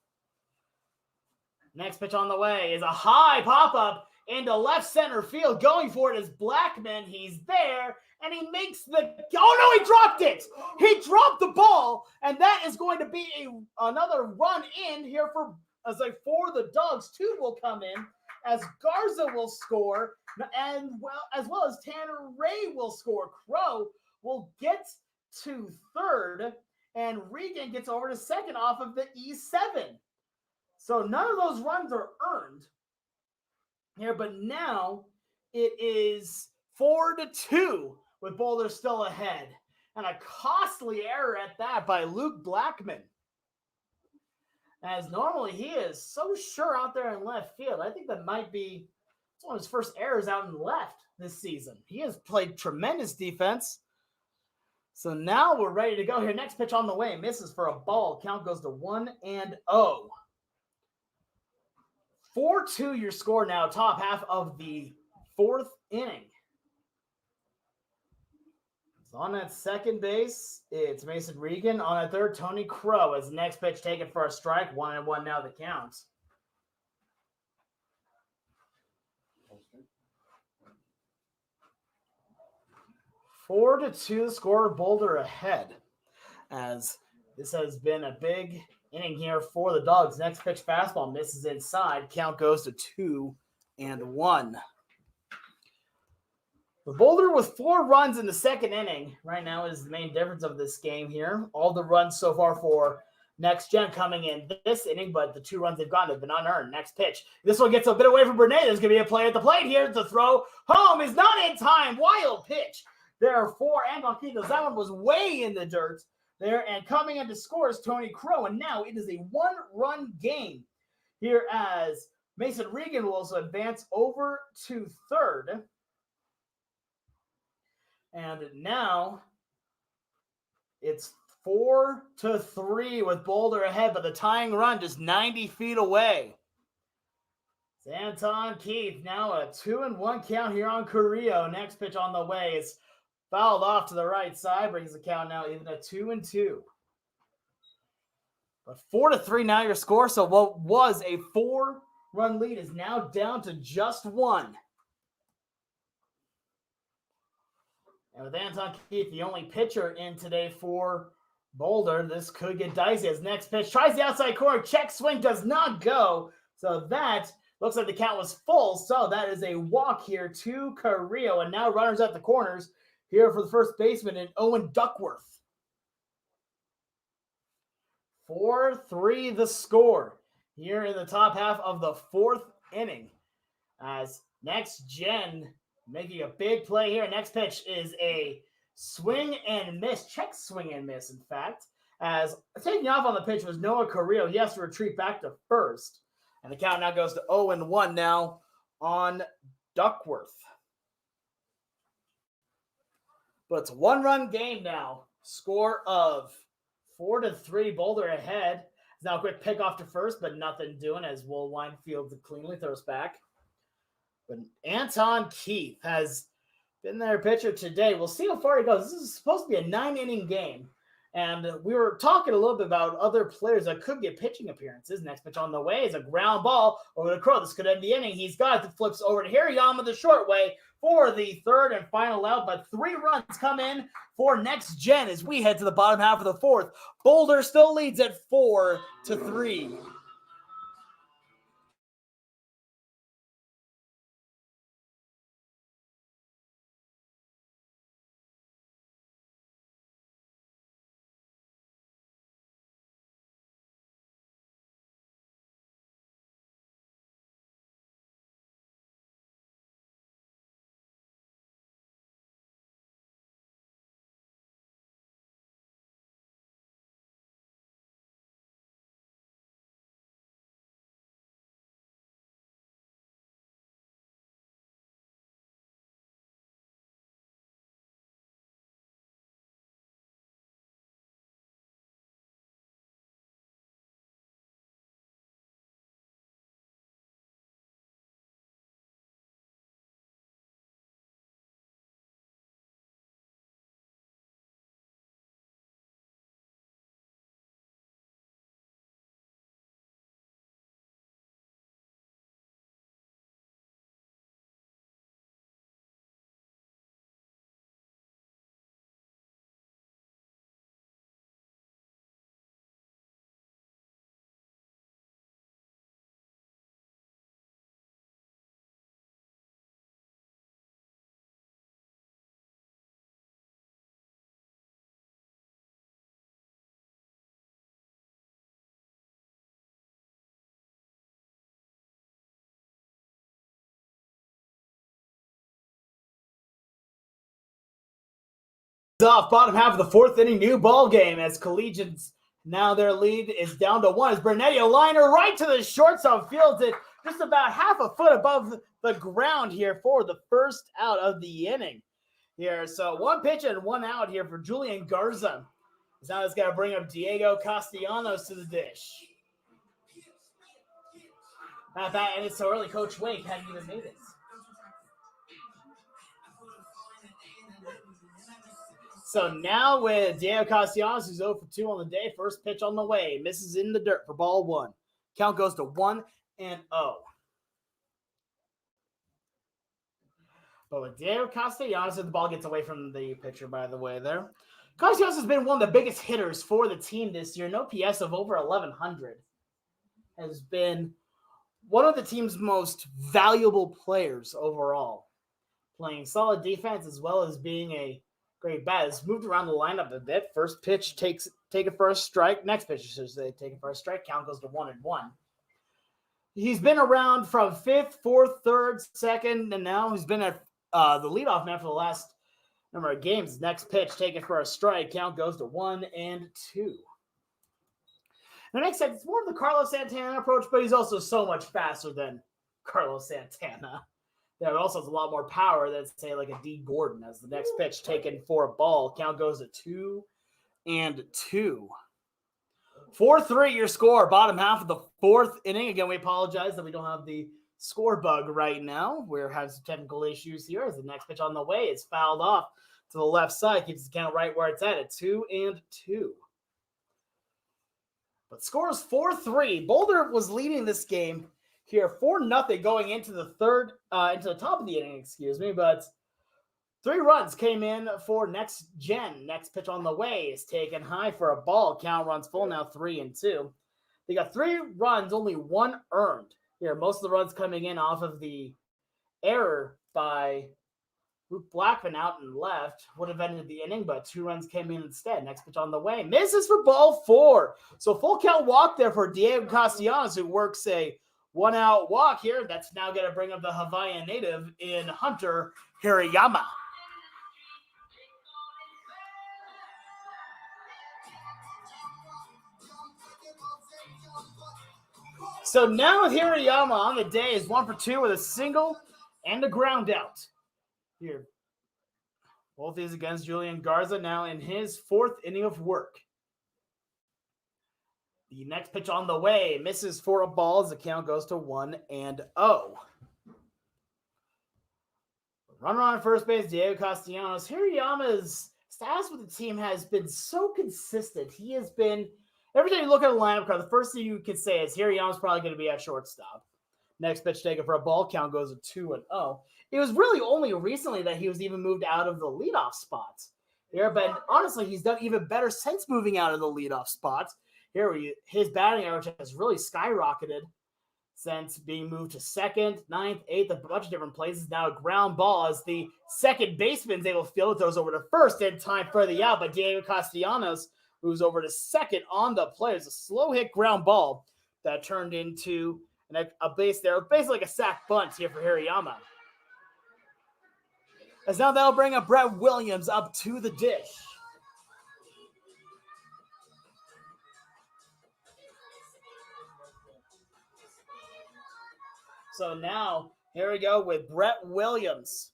S1: Next pitch on the way is a high pop-up into left center field. Going for it is Blackman. He's there, and he makes the... Oh, no, he dropped it! He dropped the ball, and that is going to be another run in here for the Dawgs. 2 will come in, as Garza will score, and as well as Tanner Ray will score. Crow will get to third, and Regan gets over to second off of the E7. So none of those runs are earned here, but now it is 4-2 with Boulder still ahead. And a costly error at that by Luke Blackman. As normally he is so sure out there in left field. I think that might be one of his first errors out in left this season. He has played tremendous defense. So now we're ready to go here. Next pitch on the way. Misses for a ball. Count goes to 1-0. 4-2 your score now, top half of the 4th inning. So on that second base, it's Mason Regan. On that third, Tony Crow as the next pitch taken for a strike. 1-1 now the count. Four to 2 the score, Boulder ahead. As this has been a big inning here for the Dawgs. Next pitch fastball misses inside. Count goes to 2-1. The Boulder with 4 runs in the second inning right now is the main difference of this game here. All the runs so far for Next Gen coming in this inning, but the 2 runs they've gotten have been unearned. Next pitch. This one gets a bit away from Burnett. There's going to be a play at the plate here. The throw home is not in time. Wild pitch. There are 4 Angoquitos. That one was way in the dirt there, and coming in to score is Tony Crow, and now it is a 1-run game here as Mason Regan will also advance over to third. And now it's 4-3 with Boulder ahead, but the tying run just 90 feet away. It's Anton Keith, now a 2-1 count here on Carrillo. Next pitch on the way is fouled off to the right side, brings the count now even at 2-2. But 4-3 now your score. So what was a 4-run lead is now down to just 1. And with Anton Keith, the only pitcher in today for Boulder, this could get dicey. As next pitch tries the outside corner, check swing does not go. So that looks like the count was full. So that is a walk here to Carrillo. And now runners at the corners here for the first baseman in Owen Duckworth. 4-3 the score here in the top half of the 4th inning. As Next Gen making a big play here. Next pitch is a swing and miss. Check swing and miss, in fact. As taking off on the pitch was Noah Carrillo. He has to retreat back to first. And the count now goes to 0-1 now on Duckworth. But it's a 1-run game now. Score of 4-3. Boulder ahead. Now a quick pick off to first, but nothing doing as Woolwine fields it cleanly, throws back. But Anton Keith has been their pitcher today. We'll see how far he goes. This is supposed to be a 9-inning game. And we were talking a little bit about other players that could get pitching appearances. Next pitch on the way is a ground ball over to Crow. This could end the inning. He's got it. Flips over to Hirayama the short way for the 3rd and final out. But 3 runs come in for Next Gen as we head to the bottom half of the 4th. Boulder still leads at 4-3. Off bottom half of the fourth inning, new ball game as Collegians now their lead is down to 1 as Bernetti, a liner right to the shortstop, fields it just about half a foot above the ground here for the first out of the inning here. So 1 pitch and 1 out here for Julian Garza. Now it's got to bring up Diego Castellanos to the dish. Not that, and it's so early. Coach Wake hadn't even made it. So now with Diego Castellanos, who's 0 for 2 on the day, first pitch on the way, misses in the dirt for ball 1. Count goes to 1-0. But with Diego Castellanos, the ball gets away from the pitcher, by the way, there. Castellanos has been one of the biggest hitters for the team this year. An OPS of over 1,100. Has been one of the team's most valuable players overall. Playing solid defense as well as being a great bat. Has moved around the lineup a bit. First pitch take it for a strike. Next pitch, should say, take it for a strike. Count goes to 1-1. He's been around from 5th, 4th, 3rd, 2nd, and now he's been at the leadoff man for the last number of games. Next pitch, take it for a strike. Count goes to 1-2. The next set, it's more of the Carlos Santana approach, but he's also so much faster than Carlos Santana. That also has a lot more power than, say, like a D. Gordon as the next pitch taken for a ball. Count goes to 2-2. 4-3 your score, bottom half of the fourth inning. Again, we apologize that we don't have the score bug right now. We're having some technical issues here as the next pitch on the way is fouled off to the left side. Keeps the count right where it's at 2-2. But score is 4-3. Boulder was leading this game here 4-0 going into the top of the inning, but 3 runs came in for next gen. Next pitch on the way is taken high for a ball. Count runs full now 3-2. They got 3 runs, only 1 earned here. Most of the runs coming in off of the error by Luke Blackman out and left. Would have ended the inning, but 2 runs came in instead. Next pitch on the way. Misses for ball 4. So full count walk there for Diego Castellanos, who works a 1-out walk here. That's now going to bring up the Hawaiian native in Hunter Hirayama. So now with Hirayama on the day is 1 for 2 with a single and a ground out. Here, both these against Julian Garza now in his 4th inning of work. The next pitch on the way misses for a ball as the count goes to 1-0. Runner on first base, Diego Castellanos. Hirayama's status with the team has been so consistent. He has been, every time you look at a lineup card, the first thing you can say is Hirayama's probably going to be at shortstop. Next pitch taken for a ball, count goes to 2-0. It was really only recently that he was even moved out of the leadoff spots here, but honestly, he's done even better since moving out of the leadoff spots. Here, his batting average has really skyrocketed since being moved to 2nd, 9th, 8th, a bunch of different places. Now a ground ball as the second baseman's able to field it, throws over to first in time for the out, but Diego Castellanos moves over to 2nd on the play. It's a slow hit ground ball that turned into a base there, basically like a sack bunt here for Hirayama. As now that'll bring up Brett Williams up to the dish. So now, here we go with Brett Williams.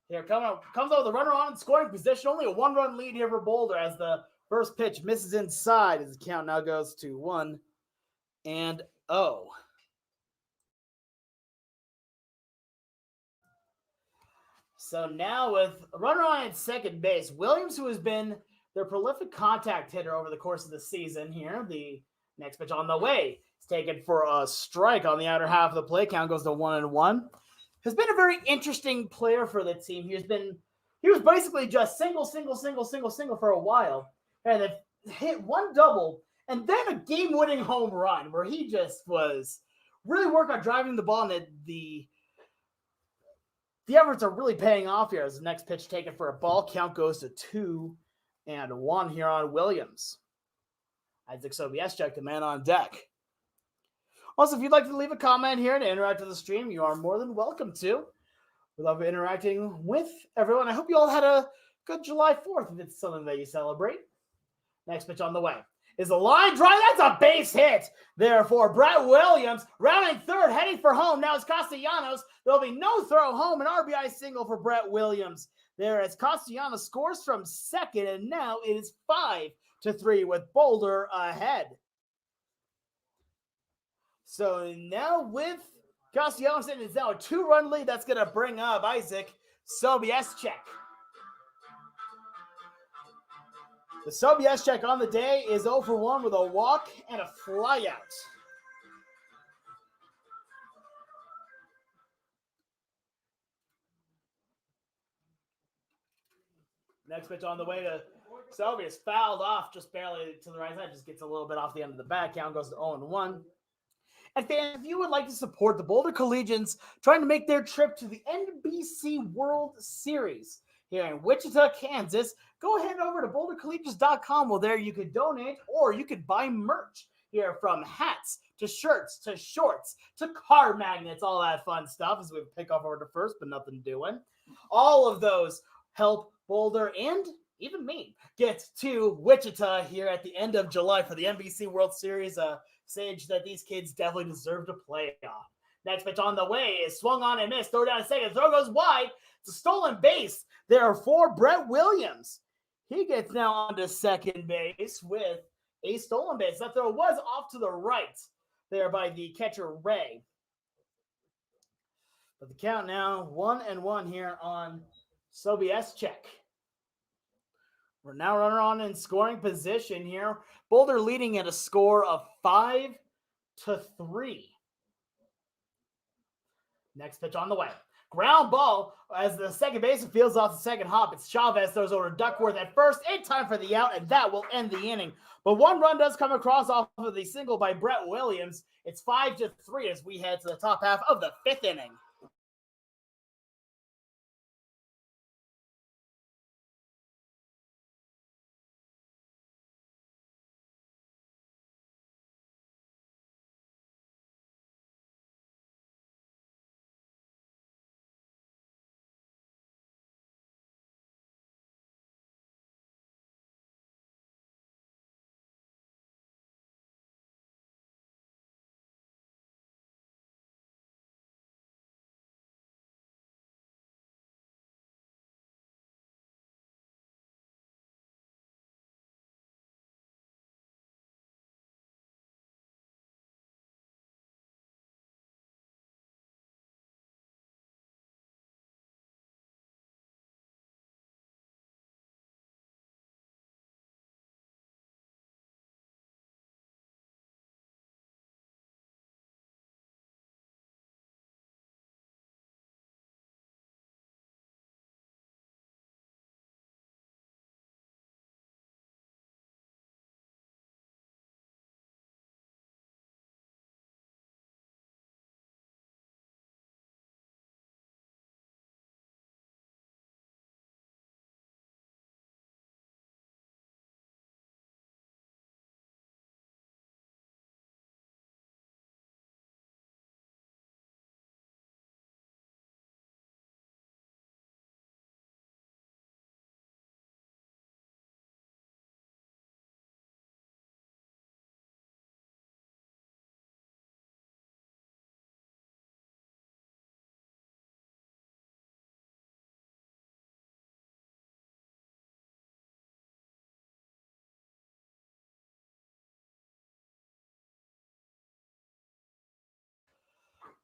S1: Here comes out with the runner on in scoring position. Only a 1-run lead here for Boulder as the first pitch misses inside as the count now goes to 1-0. So now with a runner on at second base, Williams, who has been their prolific contact hitter over the course of the season here, the next pitch on the way. Taken for a strike on the outer half of the play. Count goes to 1-1. Has been a very interesting player for the team. He was basically just single for a while. And then hit 1 double and then a game-winning home run where he just was really working on driving the ball, and the efforts are really paying off here as the next pitch taken for a ball. Count goes to 2-1 here on Williams. Isaac Sobieschek, the man on deck. Also, if you'd like to leave a comment here and interact with the stream, you are more than welcome to. We love interacting with everyone. I hope you all had a good July 4th if it's something that you celebrate. Next pitch on the way is a line drive. That's a base hit there for Brett Williams. Rounding third, heading for home. Now it's Castellanos. There'll be no throw home. An RBI single for Brett Williams there as Castellanos scores from second, and now it is 5-3 with Boulder ahead. So now with Castellanos, it's now a 2-run lead. That's going to bring up Isaac Sobieschek. The Sobieschek on the day is 0 for 1 with a walk and a flyout. Next pitch on the way to Sobies, fouled off just barely to the right side, just gets a little bit off the end of the bat. Count goes to 0-1. And fans, if you would like to support the Boulder Collegians trying to make their trip to the NBC World Series here in Wichita, Kansas, go ahead over to bouldercollegians.com. Well, there you could donate or you could buy merch here, from hats to shirts to shorts to car magnets, all that fun stuff as we pick off over to first, but nothing doing. All of those help Boulder and even me get to Wichita here at the end of July for the NBC World Series, a stage that these kids definitely deserve to play on. Next pitch on the way is swung on and missed. Throw down a second. Throw goes wide. It's a stolen base there for Brett Williams. He gets now onto second base with a stolen base. That throw was off to the right there by the catcher, Ray. But the count now 1-1 here on Sobieschek. We're now running on in scoring position here. Boulder leading at a score of 5-3. Next pitch on the way. Ground ball as the second baseman fields off the second hop. It's Chavez, throws over to Duckworth at first in time for the out, and that will end the inning. But one run does come across off of the single by Brett Williams. It's 5-3 as we head to the top half of the fifth inning.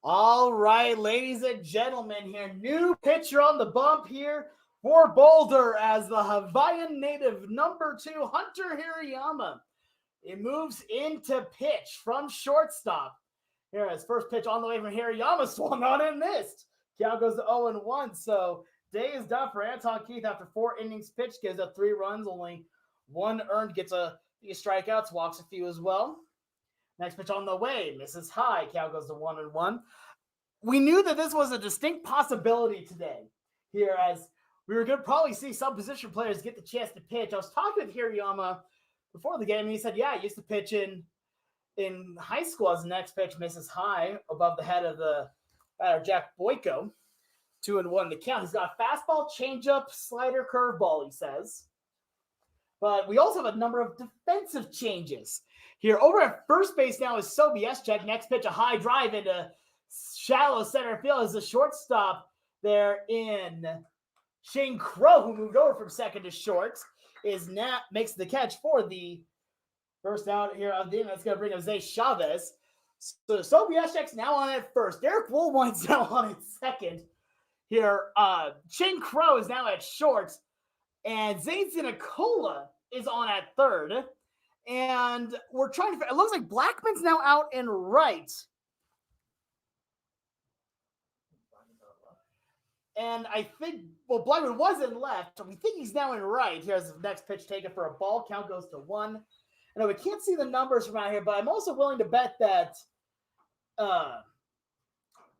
S1: All right, ladies and gentlemen, here, new pitcher on the bump here for Boulder as the Hawaiian native number 2, Hunter Hirayama. It moves into pitch from shortstop. Here, his first pitch on the way from Hirayama, swung on and missed. Count goes to 0-1, so day is done for Anton Keith after 4 innings pitched, gives up 3 runs, only 1 earned, gets a few strikeouts, walks a few as well. Next pitch on the way, misses high. Count goes to 1-1. We knew that this was a distinct possibility today here, as we were going to probably see some position players get the chance to pitch. I was talking with Hirayama before the game, and he said, yeah, I used to pitch in high school as the next pitch misses high above the head of the batter, Jack Boyko. 2-1 to count. He's got fastball, changeup, slider, curveball, he says. But we also have a number of defensive changes. Here, over at first base now is Sobieschek. Next pitch, a high drive into shallow center field as the shortstop there in Shane Crow, who moved over from second to short, is now makes the catch for the first out here of the inning. That's going to bring Jose Chavez. So Sobieszek's now on at first. Derek Woolwine's now on at second. Here, Shane Crow is now at short, and Zane Sinacola is on at third. And we're trying to. It looks like Blackman's now out in right. And I think, well, Blackman was in left, so we think he's now in right. Here's the next pitch taken for a ball. Count goes to 1. I know we can't see the numbers from out here, but I'm also willing to bet that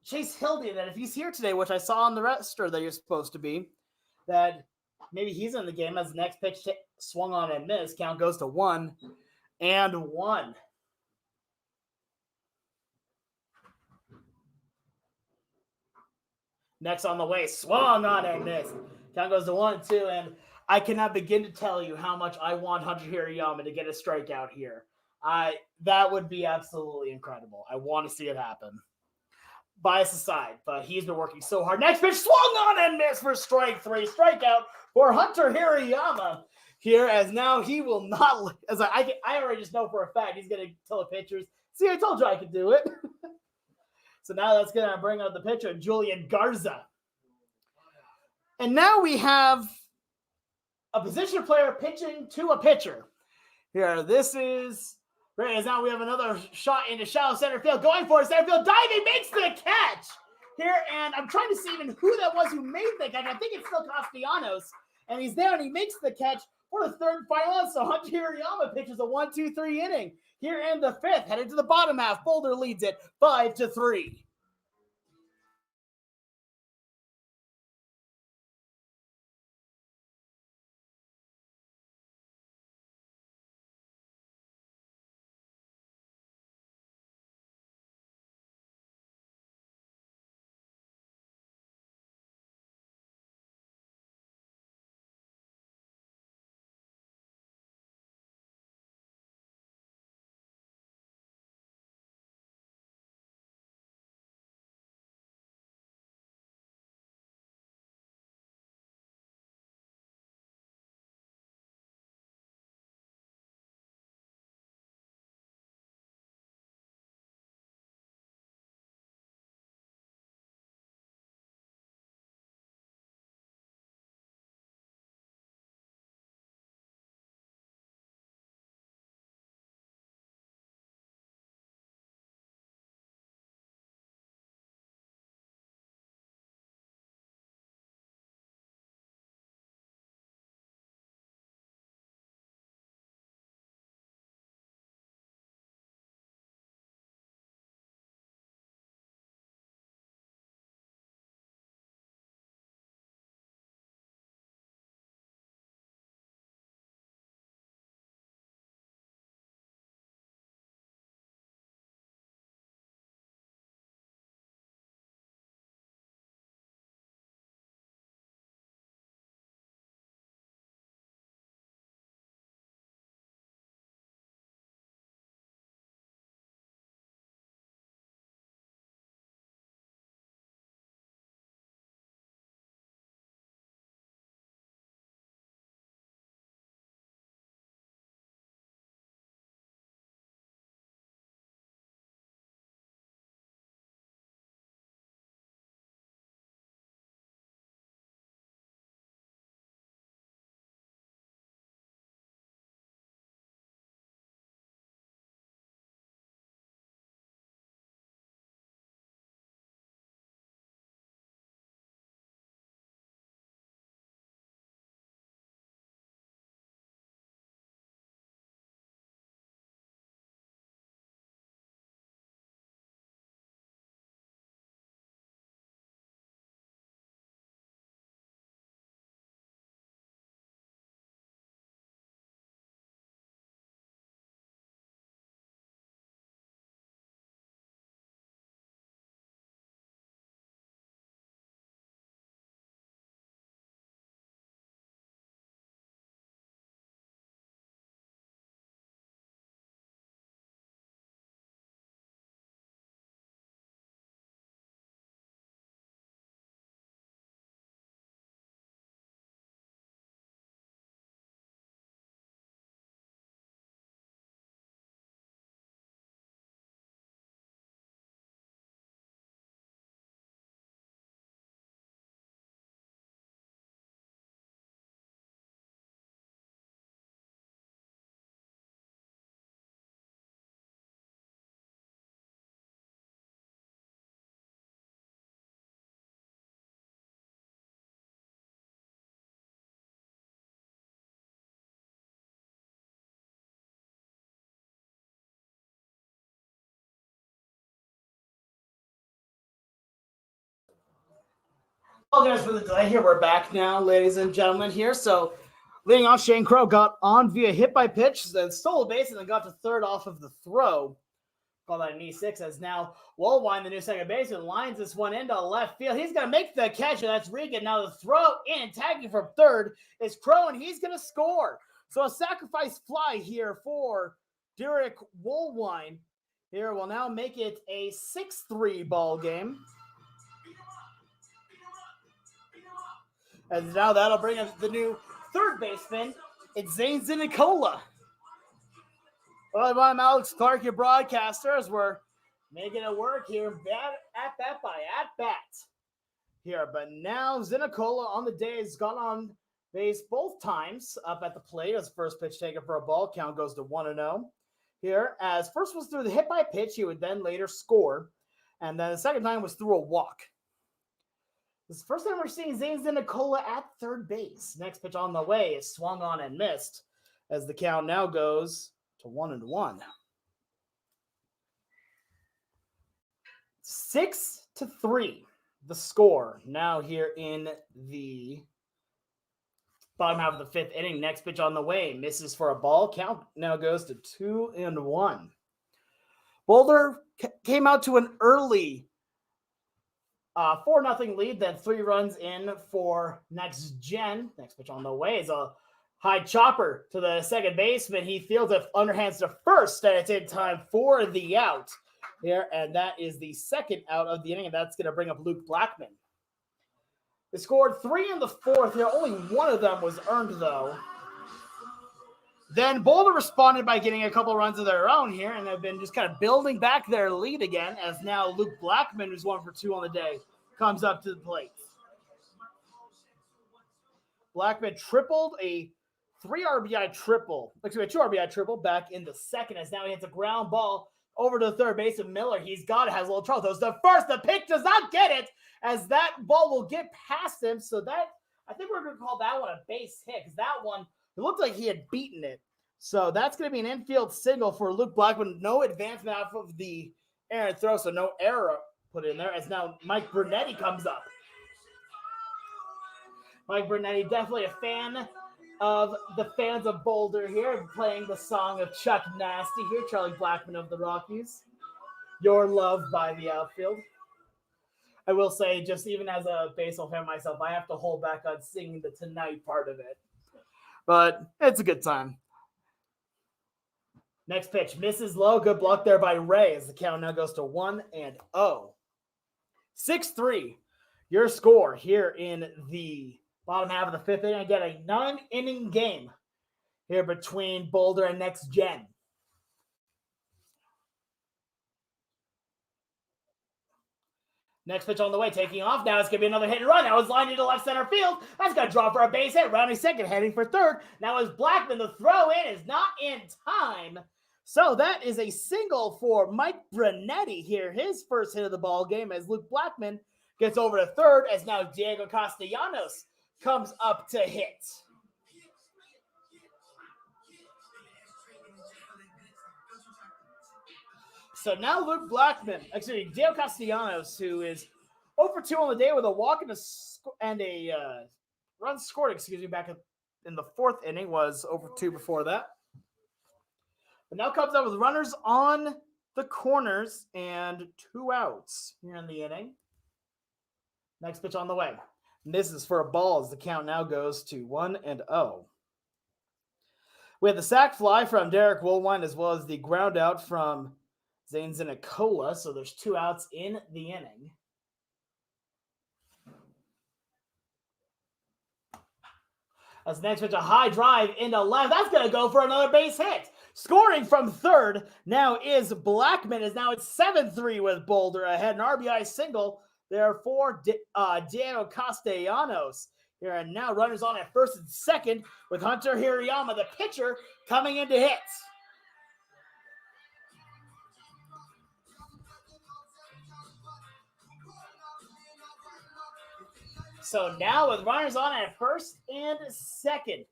S1: Chase Hildy, that if he's here today, which I saw on the roster that you're supposed to be, that maybe he's in the game as the next pitch swung on and missed. Count goes to 1-1. Next on the way, swung on and missed. Count goes to 1-2, and I cannot begin to tell you how much I want Hunter Hirayama to get a strikeout here. That would be absolutely incredible. I want to see it happen. Bias aside, but he's been working so hard. Next pitch, swung on and missed for strike 3. Strikeout for Hunter Hirayama here, as now he will not, as I already just know for a fact he's going to tell the pitchers, see, I told you I could do it. So now that's going to bring out the pitcher, Julian Garza. And now we have a position player pitching to a pitcher. Here, this is, right, as now we have another shot into shallow center field, going for it, center field, diving, makes the catch here, and I'm trying to see even who that was who made the catch. I think it's still Castellanos, and he's there, and he makes the catch for the third and final. So Hunter Hirayama pitches a 1-2-3 inning. Here in the 5th, headed to the bottom half, Boulder leads it 5-3. Apologize for the delay here. We're back now, ladies and gentlemen, here. So, leading off, Shane Crow got on via hit by pitch, then stole a base, and then got to third off of the throw. Call that an E6, as now Woolwine, the new second baseman, lines this one into left field. He's going to make the catch, and that's Regan. Now the throw in, tagging from third is Crow, and he's going to score. So a sacrifice fly here for Derek Woolwine. Here will now make it a 6-3 ball game. And now that'll bring us the new third baseman. It's Zane Zinicola. Well, I'm Alex Clark, your broadcaster, as we're making it work here. At bat here. But now Zinicola on the day has gone on base both times up at the plate as first pitch taken for a ball. Count goes to 1-0. Here, as first was through the hit by pitch, he would then later score. And then the second time was through a walk. This is the first time we're seeing Zane Zinicola at third base. Next pitch on the way is swung on and missed as the count now goes to 1-1. 6-3, the score now here in the bottom half of the fifth inning. Next pitch on the way misses for a ball. Count now goes to 2-1. Boulder came out to an early 4-0 lead, then 3 runs in for Next Gen. Next pitch on the way is a high chopper to the second baseman. He fields it underhands to first, and it's in time for the out here, and that is the second out of the inning, and that's going to bring up Luke Blackman. They scored 3 in the fourth here. Only one of them was earned, though. Then Boulder responded by getting a couple runs of their own here, and have been just kind of building back their lead again, as now Luke Blackman, who's 1 for 2 on the day, comes up to the plate. Blackman tripled a 2 RBI triple back in the second, as now he hits a ground ball over to the third base of Miller. He's got it, has a little trouble. Throws the first, the pitch does not get it, as that ball will get past him. So that, I think we're going to call that one a base hit, because that one, it looked like he had beaten it. So that's going to be an infield single for Luke Blackman. No advancement off of the errant throw, so no error put in there, as now Mike Brunetti comes up. Mike Brunetti, definitely a fan of the fans of Boulder here, playing the song of Chuck Nasty here, Charlie Blackman of the Rockies. Your love by the outfield. I will say, just even as a baseball fan myself, I have to hold back on singing the Tonight part of it. But it's a good time. Next pitch misses low. Good block there by Ray, as the count now goes to 1-0. 6-3, your score here in the bottom half of the fifth inning. Again, a 9-inning game here between Boulder and Next Gen. Next pitch on the way, taking off. Now it's going to be another hit and run. Now it's lined into left center field. That's going to drop for a base hit. Rounding second, heading for third. Now is Blackman. The throw in is not in time. So that is a single for Mike Brunetti here. His first hit of the ball game, as Luke Blackman gets over to third, as now Diego Castellanos comes up to hit. So now Luke Blackman, actually Diego Castellanos, who is 0 for 2 on the day with a walk and a run scored, back in the fourth inning, was 0 for 2 before that. But now comes up with runners on the corners and 2 outs here in the inning. Next pitch on the way. Misses for a ball, as the count now goes to 1-0. We have the sac fly from Derek Woolwine, as well as the ground out from Zane Zinicola. So there's 2 outs in the inning. As next pitch, a high drive into left. That's going to go for another base hit. Scoring from third now is Blackman, as now it's 7-3 with Boulder ahead. An RBI single there for Diego Castellanos here. And now runners on at first and second with Hunter Hirayama, the pitcher, coming into hit. So now with runners on at first and second,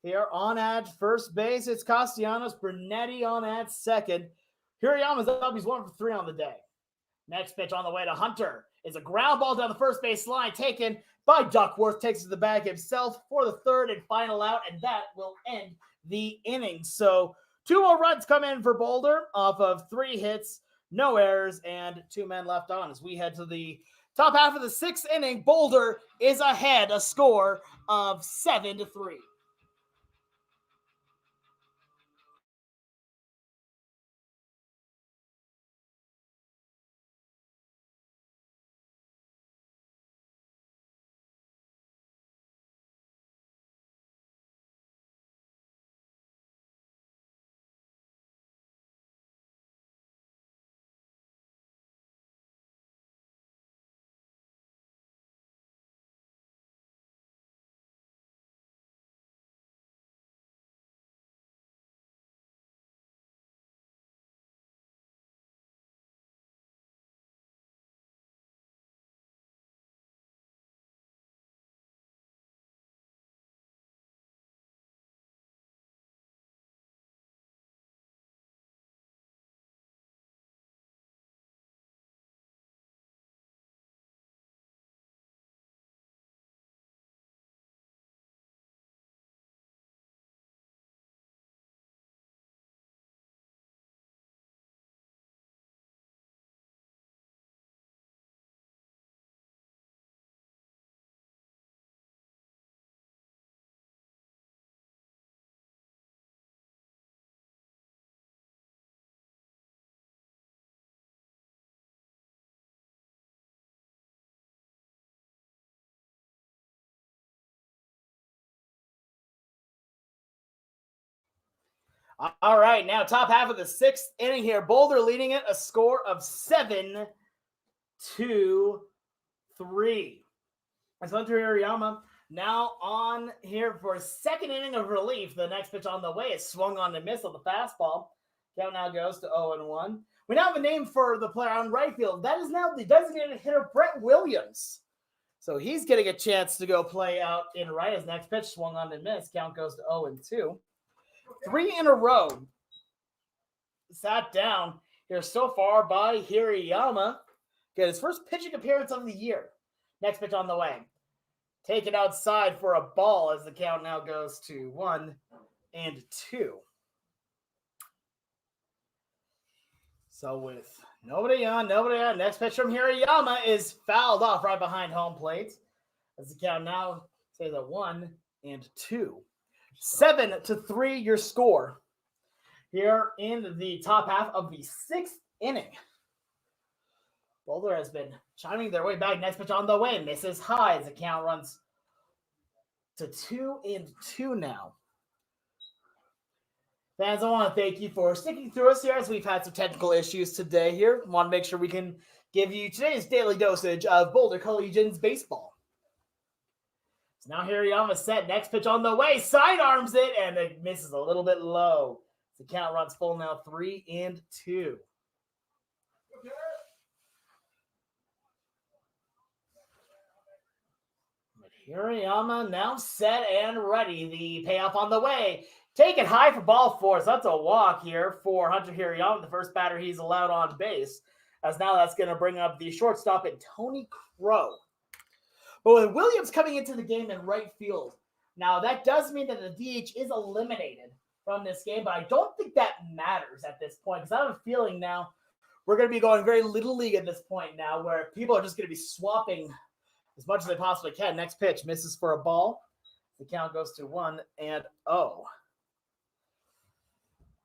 S1: here on at first base, it's Castellanos, Brunetti on at second. Hirayama's up, he's 1 for 3 on the day. Next pitch on the way to Hunter is a ground ball down the first base line, taken by Duckworth, takes it to the bag himself for the third and final out, and that will end the inning. So 2 more runs come in for Boulder off of 3 hits, no errors, and 2 men left on as we head to the top half of the 6th inning. Boulder is ahead, a score of 7-3. All right, now top half of the 6th inning here. Boulder leading it a score of 7-3. As Hunter Hirayama now on here for a 2nd inning of relief. The next pitch on the way is swung on and missed on the fastball. Count now goes to 0-1. We now have a name for the player on right field. That is now the designated hitter, Brett Williams. So he's getting a chance to go play out in right as next pitch swung on and missed. Count goes to 0-2. 3 in a row. Sat down here so far by Hirayama. Get his first pitching appearance of the year. Next pitch on the way. Taken outside for a ball as the count now goes to 1-2. So with nobody on, next pitch from Hirayama is fouled off right behind home plate. As the count now stays at 1-2. 7-3 your score here in the top half of the 6th inning. Boulder has been chiming their way back. Next pitch on the way. Misses high as the count runs to 2-2 now. Fans, I want to thank you for sticking through us here as we've had some technical issues today here. I want to make sure we can give you today's daily dosage of Boulder Collegians baseball. So now Hirayama set. Next pitch on the way. Sidearms it, and it misses a little bit low. The count runs full now 3-2. Hirayama now set and ready. The payoff on the way. Take it high for ball 4. So that's a walk here for Hunter Hirayama, the first batter he's allowed on base. As now that's going to bring up the shortstop and Tony Crow. But with Williams coming into the game in right field, now that does mean that the DH is eliminated from this game, but I don't think that matters at this point because I have a feeling now we're going to be going very little league at this point now where people are just going to be swapping as much as they possibly can. Next pitch misses for a ball. The count goes to 1-0.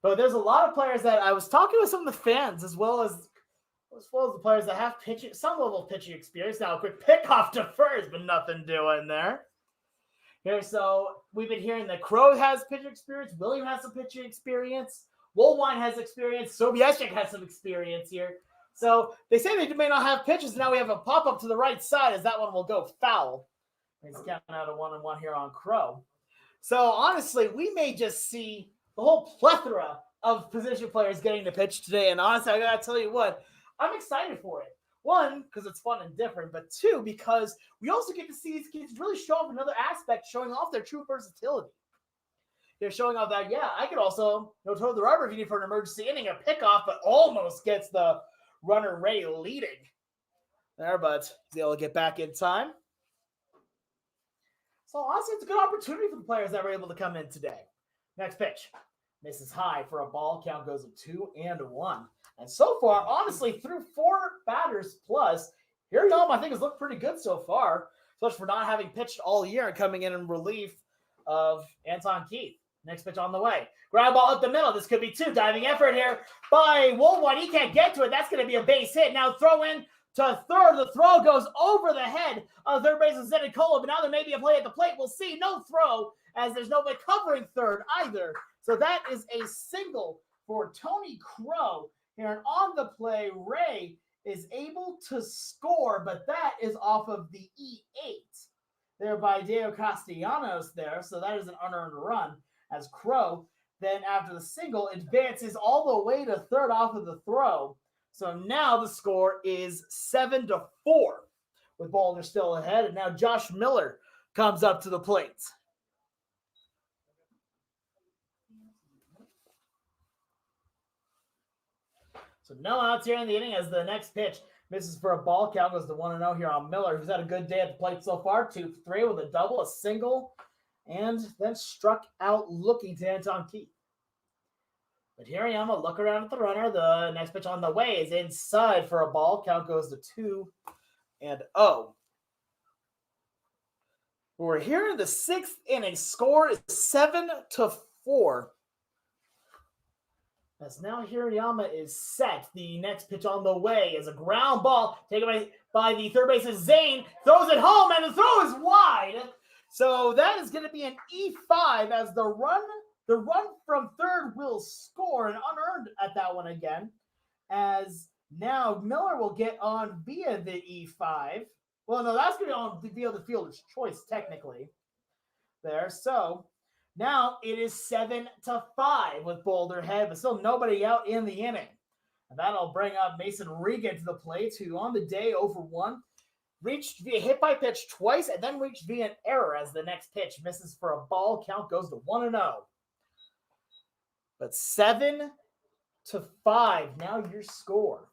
S1: But there's a lot of players that I was talking with some of the fans as well as the players that have pitching, some level of pitching experience. Now a quick pick off to first, but nothing doing there. Here, so we've been hearing that Crow has pitching experience, William has some pitching experience, Woolwine has experience, Sobieszek has some experience here. So they say they may not have pitches. Now we have a pop-up to the right side as that one will go foul. He's counting out a 1-1 here on Crow. So honestly, we may just see the whole plethora of position players getting to pitch today. And honestly, I got to tell you what, I'm excited for it. 1, because it's fun and different, but 2, because we also get to see these kids really show off another aspect, showing off their true versatility. They're showing off that, yeah, I could also toe the rubber if you need for an emergency inning, a pickoff, but almost gets the runner Ray leading. there, but he's able to get back in time. So honestly, it's a good opportunity for the players that were able to come in today. Next pitch. Misses high for a ball. Count goes to 2-1. And so far, honestly, through 4 batters plus, Hirayama, I think, has looked pretty good so far, especially for not having pitched all year and coming in relief of Anton Keith. Next pitch on the way. Ground ball up the middle. This could be 2. Diving effort here by Woolwine. He can't get to it. That's going to be a base hit. Now throw in to third. The throw goes over the head of third baseman Zenicola, but now there may be a play at the plate. We'll see. No throw, as there's nobody covering third either. So that is a single for Tony Crow here. And on the play, Ray is able to score, but that is off of the E8 there by Diego Castellanos there. So that is an unearned run, as Crow then after the single advances all the way to third off of the throw. So now the score is 7-4 with Boulder still ahead. And now Josh Miller comes up to the plate. So no outs here in the inning as the next pitch misses for a ball. Count goes to 1-0 here on Miller, who's had a good day at the plate so far. 2 for 3 with a double, a single, and then struck out looking to Anton Keith. But Hirayama, look around at the runner. The next pitch on the way is inside for a ball. Count goes to 2-0. We're here in the 6th inning. Score is 7-4. As now Hirayama is set. The next pitch on the way is a ground ball taken by the third baseman Zane. Throws it home, and the throw is wide. So that is going to be an E5 as the run from third will score, and unearned at that one again. As now Miller will get on via the E5. Well, no, that's going to be on via the fielder's choice, technically. There. So now it is 7-5 with Boulder ahead, but still nobody out in the inning. And that'll bring up Mason Regan to the plate, who on the day 0-for-1 reached via hit by pitch twice and then reached via an error as the next pitch misses for a ball. Count goes to 1-0. But 7-5, now your score.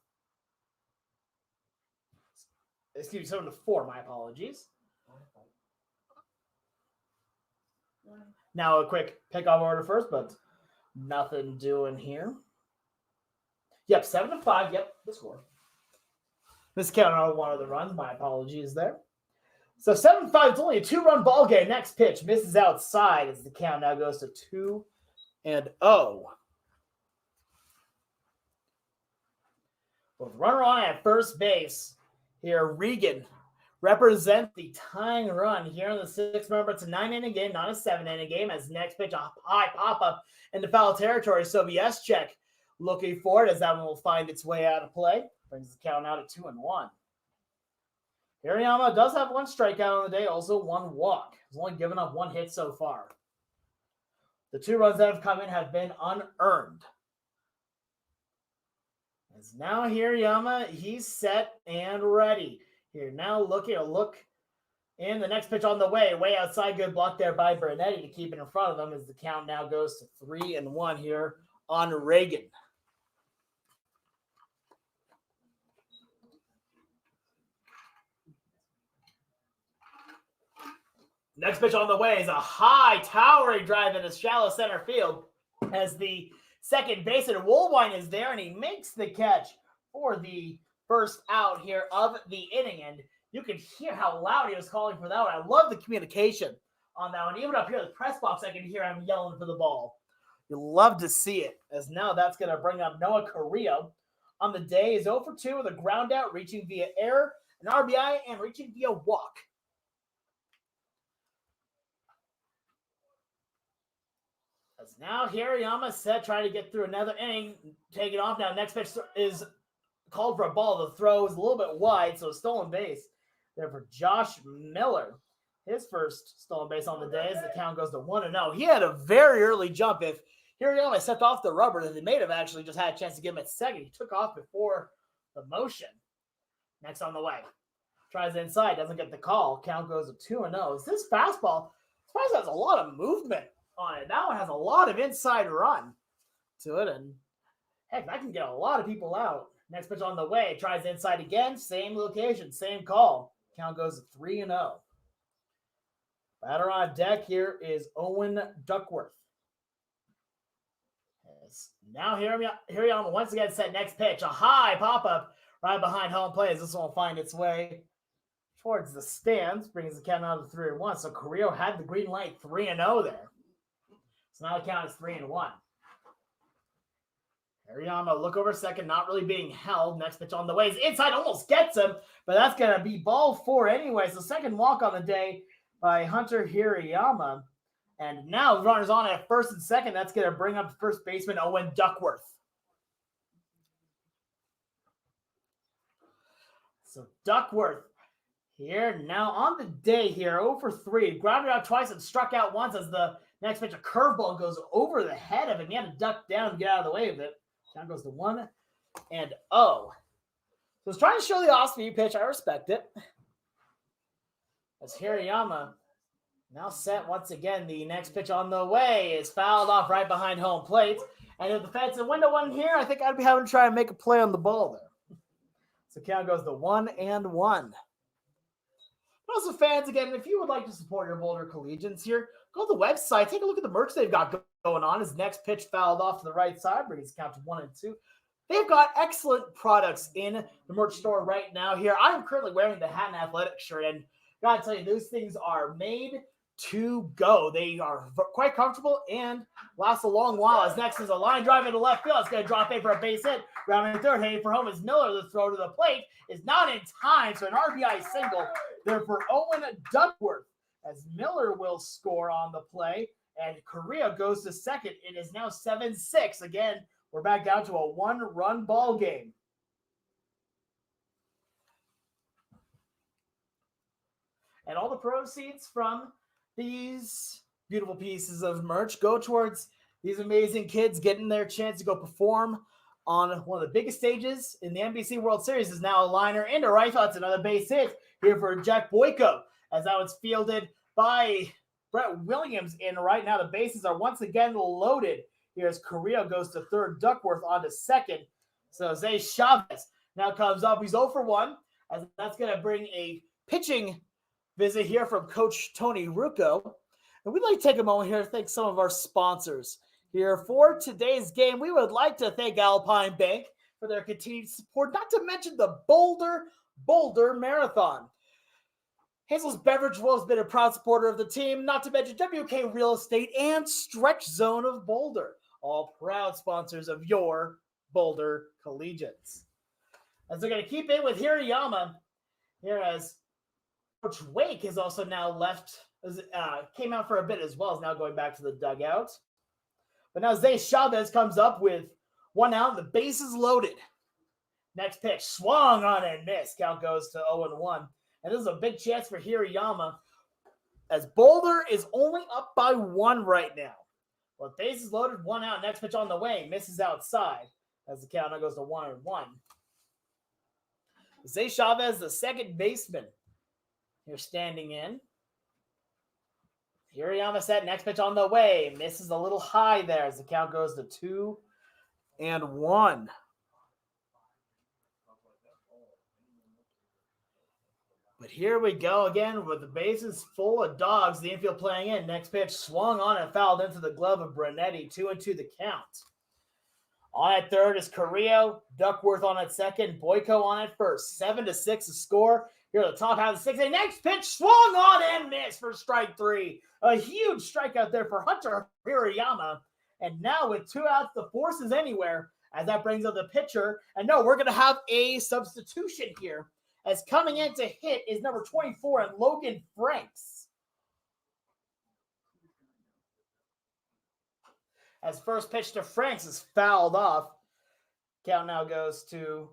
S1: Excuse me, 7-4, my apologies. Now a quick pickoff order first, but nothing doing here. Yep, 7-5, yep, the score. Miscounted on one of the runs, my apologies there. So 7-5, it's only a 2-run ball game. Next pitch misses outside as the count now goes to 2-0. With runner on at first base, here Regan represents the tying run here in the 6th. Remember, it's a 9-inning game, not a 7-inning game, as next pitch, a high pop-up into foul territory. Sobieschek looking for it as that one will find its way out of play. Brings the count out at 2-1. Hirayama does have 1 strikeout on the day, also 1 walk. He's only given up 1 hit so far. The 2 runs that have come in have been unearned. As now Hirayama, he's set and ready. Here now looking a look in the next pitch on the way outside. Good block there by Bernetti to keep it in front of them as the count now goes to 3-1 here on Reagan. Next pitch on the way is a high towering drive into shallow center field as the second baseman Woolwine is there, and he makes the catch for the first out here of the inning. And you can hear how loud he was calling for that one. I love the communication on that one. Even up here in the press box, I can hear him yelling for the ball. You love to see it, as now that's going to bring up Noah Carrillo. On the day is 0-for-2 with a ground out, reaching via error, an RBI, and reaching via walk. As now Hirayama set, trying to get through another inning, take it off now. Next pitch is called for a ball. The throw is a little bit wide, so stolen base there for Josh Miller. His first stolen base on the day as the count goes to 1-0. He had a very early jump. If Hirayama stepped off the rubber, then they may have actually just had a chance to get him at second. He took off before the motion. Next on the way. Tries inside, doesn't get the call. Count goes to 2-0. This fastball has a lot of movement on it. That one has a lot of inside run to it, and heck, that can get a lot of people out. Next pitch on the way. Tries inside again. Same location, same call. Count goes to 3-0. Batter on deck here is Owen Duckworth. Now Hirayama once again set next pitch. A high pop-up right behind home plate as this one will find its way towards the stands. Brings the count out to 3-1. So Carrillo had the green light 3-0 there. So now the count is 3-1. Hirayama look over second, not really being held. Next pitch on the way is inside, almost gets him, but that's going to be ball 4 anyway. So second walk on the day by Hunter Hirayama. And now runners on at first and second. That's going to bring up first baseman Owen Duckworth. So Duckworth here now on the day here, 0 for 3. Grounded out twice and struck out once as the next pitch, a curveball goes over the head of him. He had to duck down and get out of the way of it. Count goes to 1-0. So it's trying to show the off-speed pitch. I respect it. As Hirayama now set once again. The next pitch on the way is fouled off right behind home plate. And if the defensive window wasn't here, I think I'd be having to try and make a play on the ball there. So count goes to 1-1. Also, fans, again, if you would like to support your Boulder Collegians here, go to the website, take a look at the merch they've got going on. His next pitch fouled off to the right side, brings the count to 1-2. They've got excellent products in the merch store right now here. I'm currently wearing the Hat and Athletic shirt, and gotta tell you, those things are made to go. They are quite comfortable and last a long while. As next is a line drive into left field. It's going to drop in for a base hit. Rounding third, heading for home is Miller. The throw to the plate is not in time, so an RBI single there for Owen Duckworth as Miller will score on the play, and Correa goes to second. It is now 7-6. Again, we're back down to a one-run ball game. And all the proceeds from these beautiful pieces of merch go towards these amazing kids getting their chance to go perform on one of the biggest stages in the NBC World Series. Is now a liner into right. That's another base hit here for Jack Boyko as that was fielded by Brett Williams in right. Now the bases are once again loaded. Here's Carrillo goes to third, Duckworth on to second. So Zay Chavez now comes up. He's 0 for 1 as that's going to bring a pitching visit here from Coach Tony Rucco. And we'd like to take a moment here to thank some of our sponsors here for today's game. We would like to thank Alpine Bank for their continued support, not to mention the Boulder Marathon. Hazel's Beverage World has been a proud supporter of the team, not to mention WK Real Estate and Stretch Zone of Boulder, all proud sponsors of your Boulder Collegians. As they're going to keep it with Hirayama here as Coach Wake has also now left, came out for a bit as well, is now going back to the dugout. But now Zay Chavez comes up with 1 out, the bases loaded. Next pitch, swung on and missed. Count goes to 0-1. And this is a big chance for Hirayama as Boulder is only up by 1 right now. Well, bases loaded, 1 out. Next pitch on the way, misses outside as the count now goes to 1-1. Zay Chavez, the second baseman, here standing in. Hirayama set, next pitch on the way. Misses a little high there as the count goes to 2-1. But here we go again with the bases full of Dawgs. The infield playing in. Next pitch swung on and fouled into the glove of Brunetti. 2-2 the count. On at third is Carrillo. Duckworth on at second. Boyko on at first. 7-6 the score. Here at the top half of the 6th. Next pitch swung on and missed for strike 3. A huge strikeout there for Hunter Hirayama. And now with 2 outs, the force is anywhere as that brings up the pitcher. And no, we're going to have a substitution here. As coming in to hit is number 24 and Logan Franks. As first pitch to Franks is fouled off. Count now goes to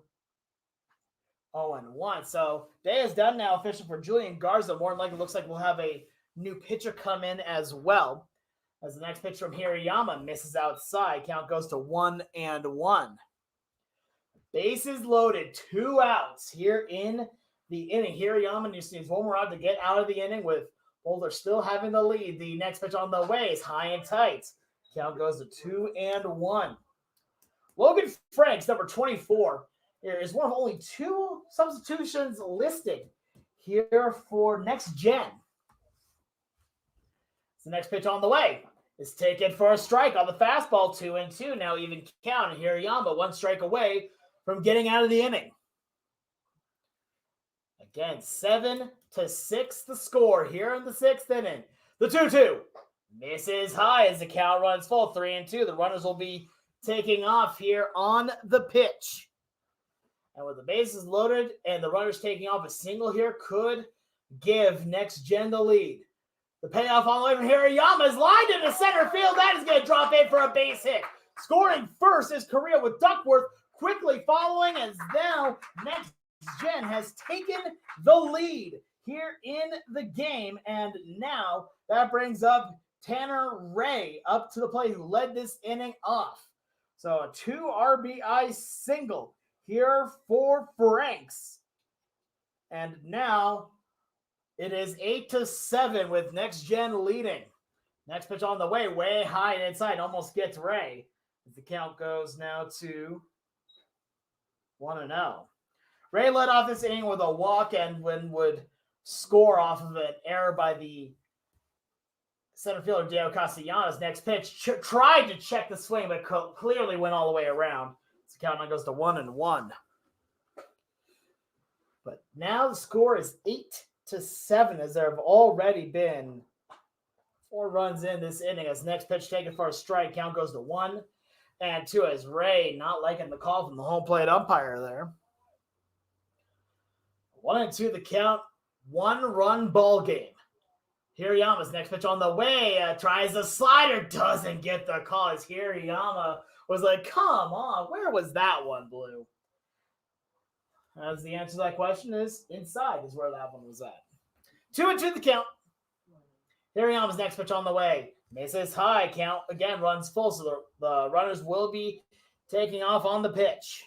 S1: 0-1. So day is done now official for Julian Garza. More than likely looks like we'll have a new pitcher come in as well. As the next pitch from Hirayama misses outside. Count goes to 1-1. Bases loaded, 2 outs here in the inning. Hirayama just needs one more out to get out of the inning with Boulder still having the lead. The next pitch on the way is high and tight. Count goes to 2-1. Logan Franks, number 24, There is one of only 2 substitutions listed here for next gen. The next pitch on the way is taken for a strike on the fastball, 2-2. Now even count, and Hirayama 1 strike away from getting out of the inning. Again, 7-6 the score here in the 6th inning. The 2-2 misses high as the count runs full, 3-2. The runners will be taking off here on the pitch. And with the bases loaded and the runners taking off, a single here could give next gen the lead. The payoff on the way from Hirayama is lined into center field. That is going to drop in for a base hit. Scoring first is Korea with Duckworth quickly following, as now next gen has taken the lead here in the game. And now that brings up Tanner Ray up to the plate, who led this inning off. So a 2 RBI single here for Franks. And now it is 8-7 with next gen leading. Next pitch on the way high and inside, almost gets Ray. The count goes now to 1-0. Ray led off this inning with a walk and would score off of an error by the center fielder Diego Castellanos. Next pitch tried to check the swing, but clearly went all the way around. The count now goes to 1-1. But now the score is 8-7, as there have already been 4 runs in this inning. As next pitch taken for a strike, count goes to 1-2, as Ray not liking the call from the home plate umpire there. 1-2 the count, 1-run ball game. Hirayama's next pitch on the way, tries the slider, doesn't get the call, as Hirayama was like, come on, where was that one, Blue? As the answer to that question is inside is where that one was at. 2-2 the count. Hirayama's next pitch on the way. Misses high, count again runs full, so the runners will be taking off on the pitch.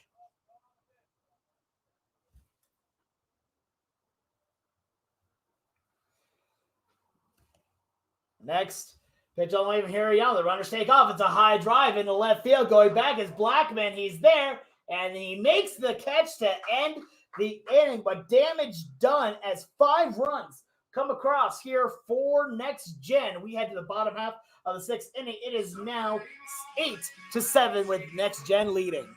S1: Next pitch on the way from Hirayama. The runners take off. It's a high drive into left field. Going back is Blackman. He's there, and he makes the catch to end the inning. But damage done as 5 runs come across here for next gen. We head to the bottom half of the 6th inning. It is now 8-7 with next gen leading.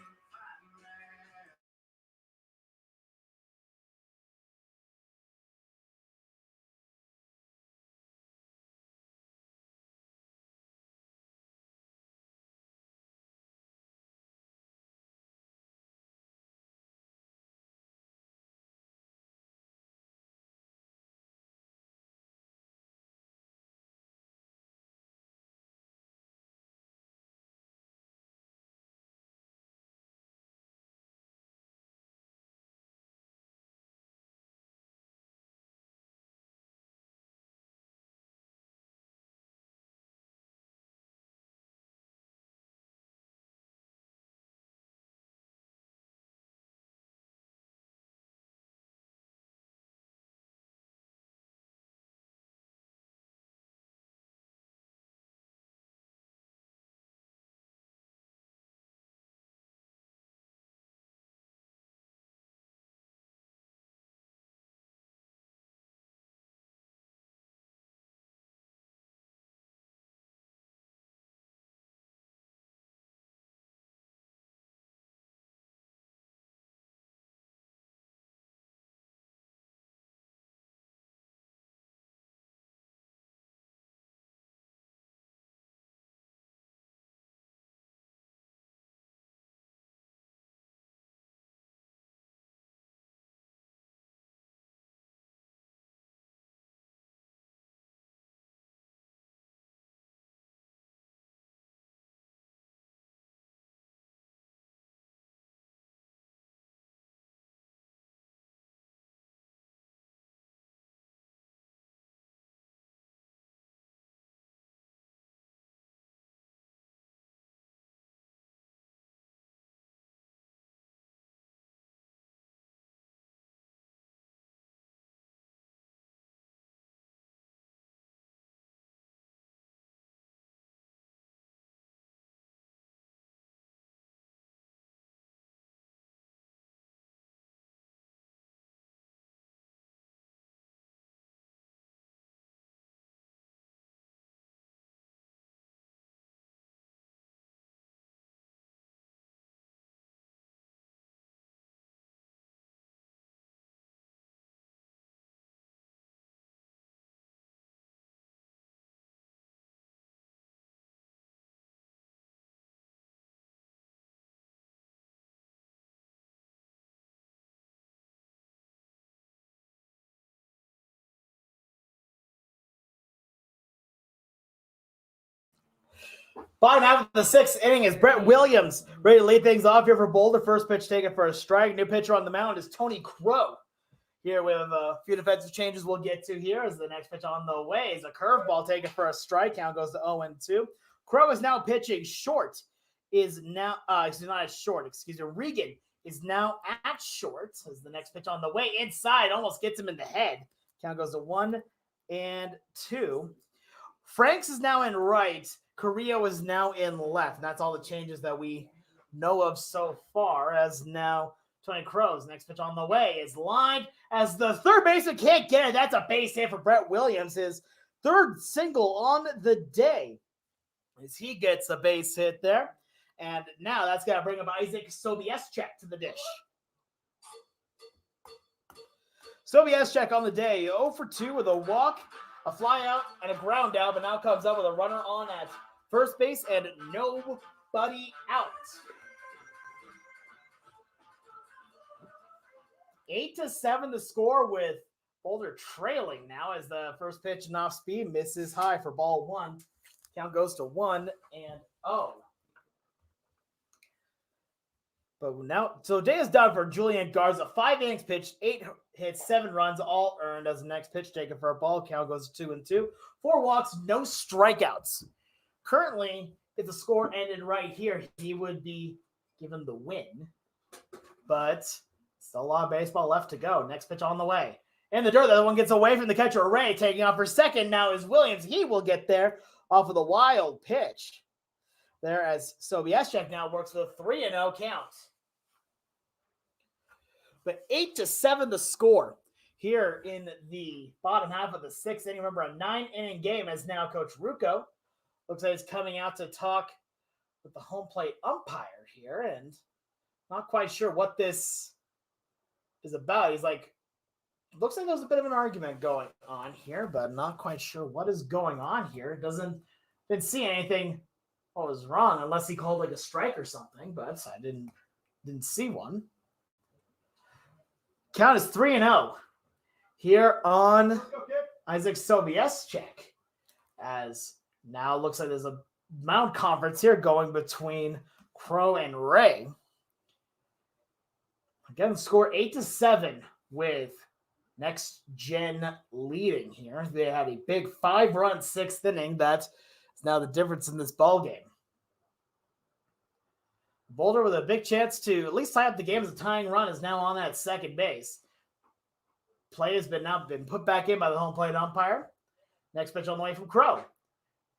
S1: Bottom half of the sixth inning is Brett Williams ready to lead things off here for Boulder. First pitch taken for a strike. New pitcher on the mound is Tony Crow. Here we have a few defensive changes we'll get to here as the next pitch on the way is a curveball taken for a strike. Count goes to 0-2. Crow is now pitching short. Regan is now at short as the next pitch on the way inside almost gets him in the head. Count goes to 1-2. Franks is now in right. Carrillo is now in left. And that's all the changes that we know of so far, as now Tony Crow's next pitch on the way is lined as the third baseman can't get it. That's a base hit for Brett Williams, his third single on the day, as he gets a base hit there. And now that's got to bring up Isaac Sobieschek to the dish. Sobieschek on the day, 0 for 2 with a walk, a fly out, and a ground out, but now comes up with a runner on at first base and nobody out. 8-7 the score, with Boulder trailing now as the first pitch and off speed misses high for ball 1. Count goes to 1-0. But now, so day is done for Julian Garza. 5 innings pitched, 8 hits, 7 runs, all earned as the next pitch taken for a ball. Count goes to 2-2. 4 walks, no strikeouts. Currently, if the score ended right here, he would be given the win. But still a lot of baseball left to go. Next pitch on the way. In the dirt, the other one gets away from the catcher, Ray, taking off for second. Now is Williams. He will get there off of the wild pitch. There as Sobieschek now works with a 3-0 count. But 8-7 the score here in the bottom half of the 6th inning. Remember, a 9-inning game, as now Coach Rucco looks like he's coming out to talk with the home plate umpire here, and not quite sure what this is about. He's like, looks like there's a bit of an argument going on here, but not quite sure what is going on here. Didn't see anything what was wrong, unless he called like a strike or something, but I didn't see one. Count is 3-0 here on Isaac Sobieschek, as now looks like there's a mound conference here going between Crow and Ray. Again, score 8-7 with Next Gen leading here. They had a big 5-run 6th inning. That is now the difference in this ball game. Boulder with a big chance to at least tie up the game as a tying run is now on that second base. Play has been put back in by the home plate umpire. Next pitch on the way from Crow.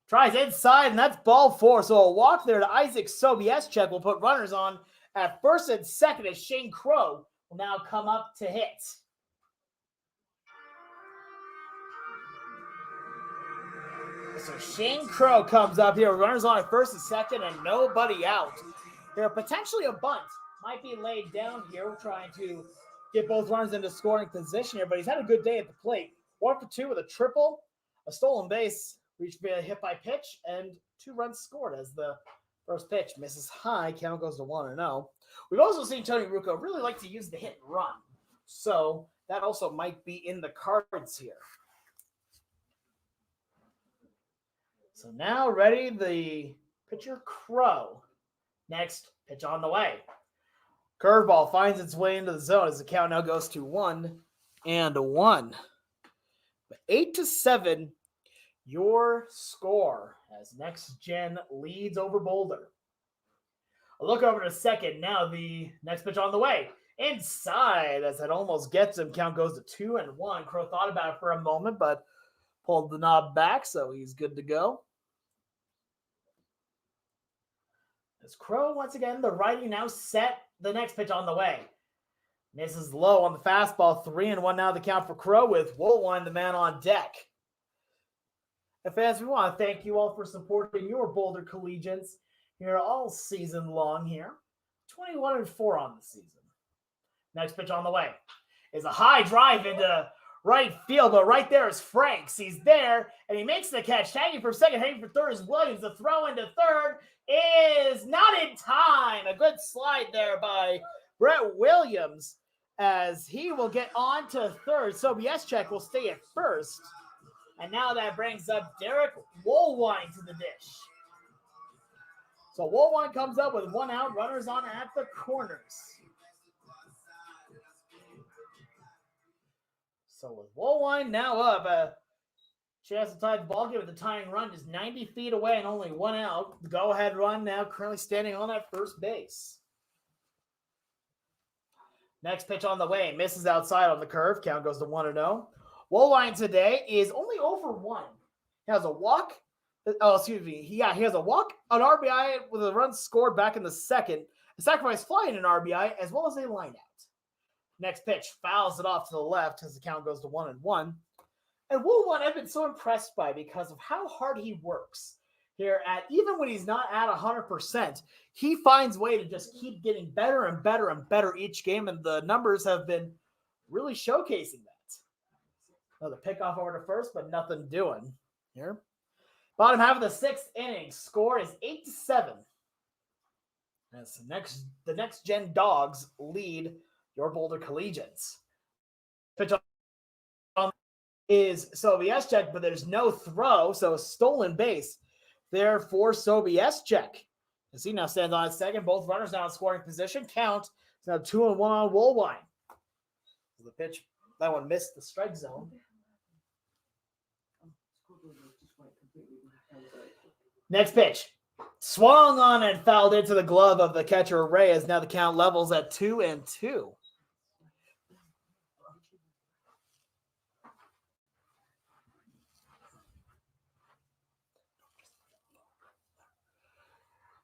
S1: Tries inside, and that's ball 4. So a walk there to Isaac Sobieschek will put runners on at first and second, as Shane Crow will now come up to hit. So Shane Crow comes up here. Runners on at first and second, and nobody out. There potentially a bunt might be laid down here, trying to get both runners into scoring position here, but he's had a good day at the plate. 1 for 2 with a triple, a stolen base, reached via hit by pitch, and 2 runs scored as the first pitch misses high. Count goes to 1-0. We've also seen Tony Rucco really like to use the hit and run, so that also might be in the cards here. So now ready, the pitcher Crow. Next pitch on the way. Curveball finds its way into the zone as the count now goes to 1-1. But 8-7, your score as Next Gen leads over Boulder. A look over to second. Now the next pitch on the way. Inside, as it almost gets him. Count goes to 2-1. Crow thought about it for a moment, but pulled the knob back, so he's good to go. As Crow, once again, the righty now set. The next pitch on the way. Misses low on the fastball. 3-1 now the count for Crow, with Woolwine, the man on deck. And fans, we want to thank you all for supporting your Boulder Collegians here all season long here. 21-4 on the season. Next pitch on the way is a high drive into right field, but right there is Franks. He's there, and he makes the catch. Tagging for second, heading for third is Williams. The throw into third is not in time. A good slide there by Brett Williams, as he will get on to third. Sobieschek will stay at first. And now that brings up Derek Woolwine to the dish. So Woolwine comes up with 1 out, runners on at the corners. So with Woolwine now up, chance to tie the ball game with the tying run is 90 feet away and only 1 out. The go-ahead run now currently standing on that first base. Next pitch on the way, misses outside on the curve. Count goes to 1-0. Woolwine today is only over 1. He has a walk. He has a walk, an RBI with a run scored back in the second, a sacrifice fly and an RBI, as well as a line out. Next pitch, fouls it off to the left as the count goes to 1-1. And Woolwine I've been so impressed by because of how hard he works here even when he's not at 100%, he finds a way to just keep getting better and better and better each game, and the numbers have been really showcasing that. Another pickoff over to first, but nothing doing here. Bottom half of the 6th inning, score is 8-7. As the next gen Dawgs lead your Boulder Collegians. Pitch on is Sobieschek, but there's no throw, so a stolen base there for Sobieschek. As he now stands on his second, both runners now in scoring position. Count is now 2-1 on Woolwine. The pitch, that one missed the strike zone. Next pitch, swung on and fouled into the glove of the catcher Reyes. Now the count levels at 2-2.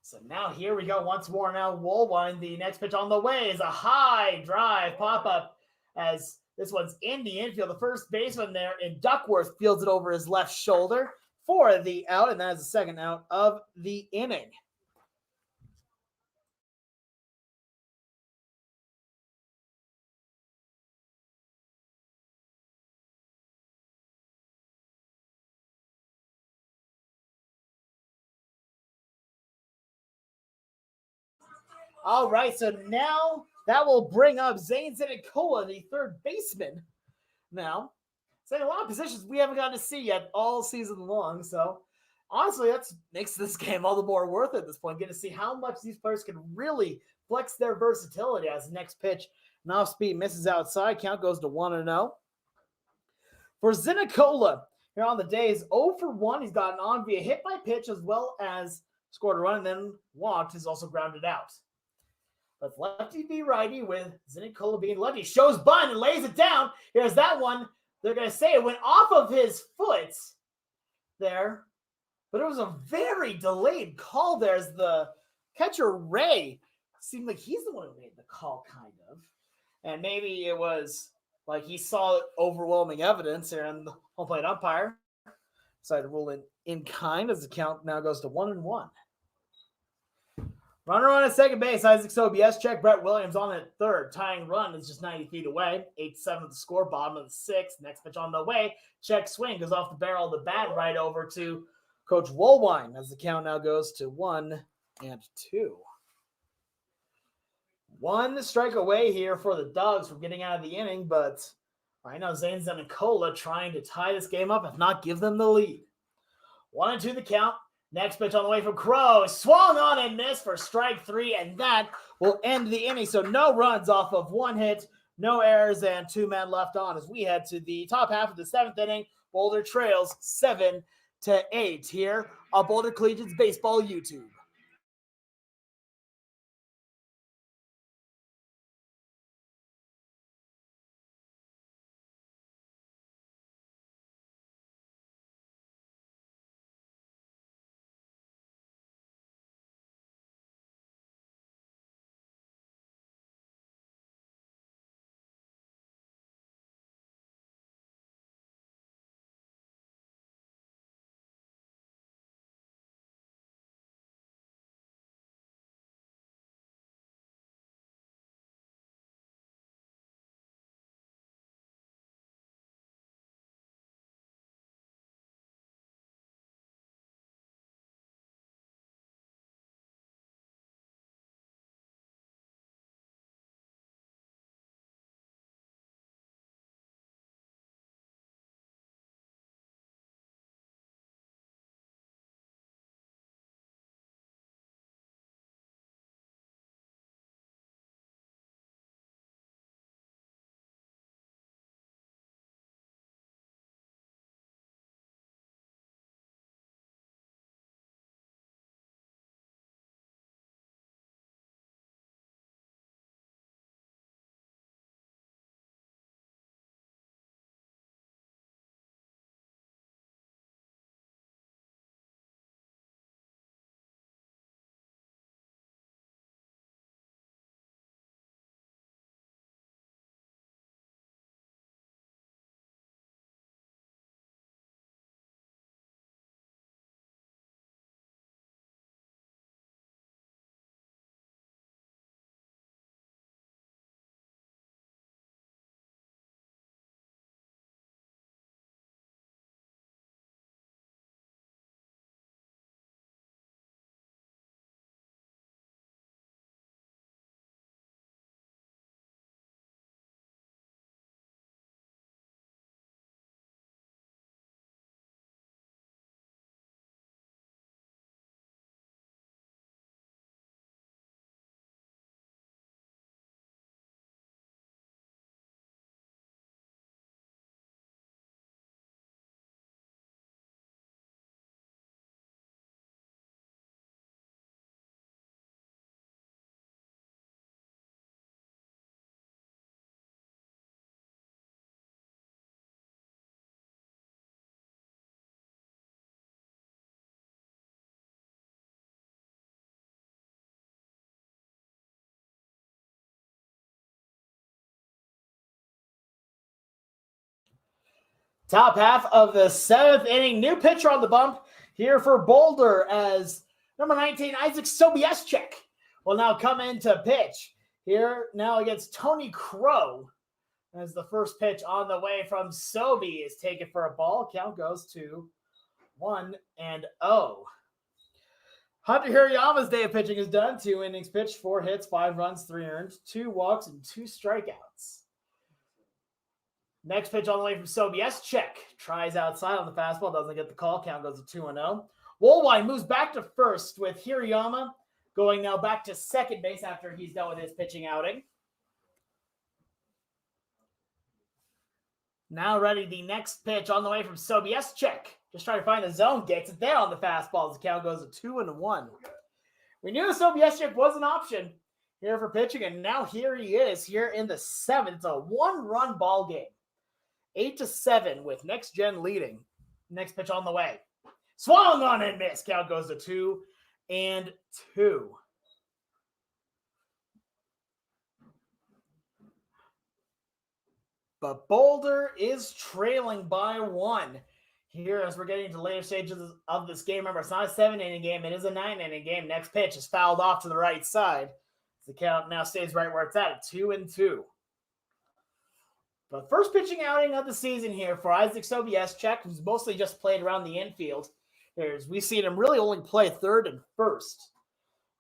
S1: So now here we go once more. Now Woolwine, the next pitch on the way is a high drive pop-up as this one's in the infield. The first baseman there in Duckworth fields it over his left shoulder for the out, and that is the second out of the inning. All right, so now that will bring up Zane Zenicola, the third baseman. Now, saying a lot of positions we haven't gotten to see yet all season long. So, honestly, that makes this game all the more worth it at this point. Getting to see how much these players can really flex their versatility as the next pitch. An off-speed misses outside. Count goes to 1-0. For Zenicola, here on the day is 0 for 1. He's gotten on via hit by pitch as well as scored a run and then walked. He's also grounded out. But lefty v righty with Zenicola being lefty. Shows bunt and lays it down. Here's that one. They're going to say it went off of his foot there. But it was a very delayed call there as the catcher Ray seemed like he's the one who made the call, kind of. And maybe it was like he saw overwhelming evidence here, and the home plate umpire decided to rule in kind as the count now goes to 1-1. Runner on at second base, Isaac Sobieschek, Brett Williams on at third. Tying run is just 90 feet away. 8-7 of the score, bottom of the sixth. Next pitch on the way. Check swing goes off the barrel of the bat right over to Coach Woolwine as the count now goes to 1-2. One strike away here for the Dawgs from getting out of the inning, but right now Zane Zenicola trying to tie this game up, if not give them the lead. 1-2 the count. Next pitch on the way from Crow. Swung on and missed for strike 3, and that will end the inning. So no runs off of one hit, no errors, and 2 men left on as we head to the top half of the 7th inning. Boulder trails 7-8 here on Boulder Collegians Baseball YouTube. Top half of the 7th inning. New pitcher on the bump here for Boulder as number 19, Isaac Sobieschek, will now come in to pitch. Here now against Tony Crow as the first pitch on the way from Sobey is taken for a ball. Count goes to 1-0. Hunter Hirayama's day of pitching is done. 2 innings pitched, 4 hits, 5 runs, 3 earned, 2 walks, and 2 strikeouts. Next pitch on the way from Sobieschek. Tries outside on the fastball, doesn't get the call. Count goes to 2-0. Woolwine moves back to first with Hirayama going now back to second base after he's done with his pitching outing. Now ready, the next pitch on the way from Sobieschek. Just trying to find the zone. Gets it there on the fastball as the count goes to 2-1. We knew Sobieschek was an option here for pitching, and now here he is here in the 7th. It's a 1-run ball game. 8-7 with Next Gen leading. Next pitch on the way. Swung on and missed. Count goes to 2-2. But Boulder is trailing by 1 here as we're getting to later stages of this game. Remember, it's not a 7-inning game. It is a 9-inning game. Next pitch is fouled off to the right side. The count now stays right where it's at 2-2. But first pitching outing of the season here for Isaac Sobieschek, who's mostly just played around the infield. We've seen him really only play third and first,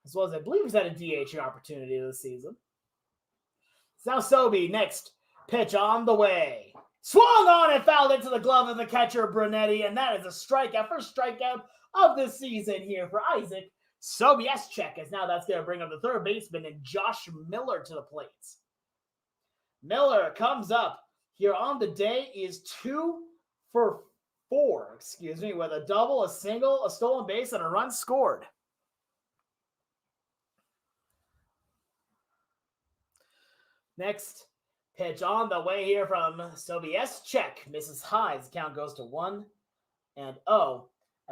S1: as well as I believe he's had a DH opportunity this season. It's now Sobey, next pitch on the way. Swung on and fouled into the glove of the catcher, Brunetti, and that is a strikeout. First strikeout of the season here for Isaac Sobieschek, as now that's going to bring up the third baseman and Josh Miller to the plate. Miller comes up here on the day, is 2 for 4, with a double, a single, a stolen base, and a run scored. Next pitch on the way here from Sobieschek. Misses high. The count goes to 1-0. And a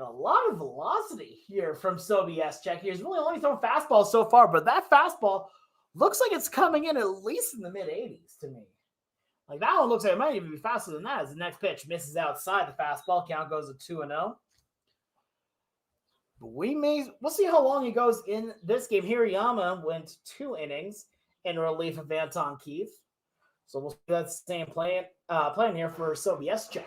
S1: lot of velocity here from Sobieschek. He's really only thrown fastballs so far, but that fastball looks like it's coming in at least in the mid-80s to me. Like, that one looks like it might even be faster than that as the next pitch misses outside the fastball. Count goes to 2-0. We'll see how long he goes in this game. Hirayama went 2 innings in relief of Anton Keith. So we'll see that same plan here for Sobieschek.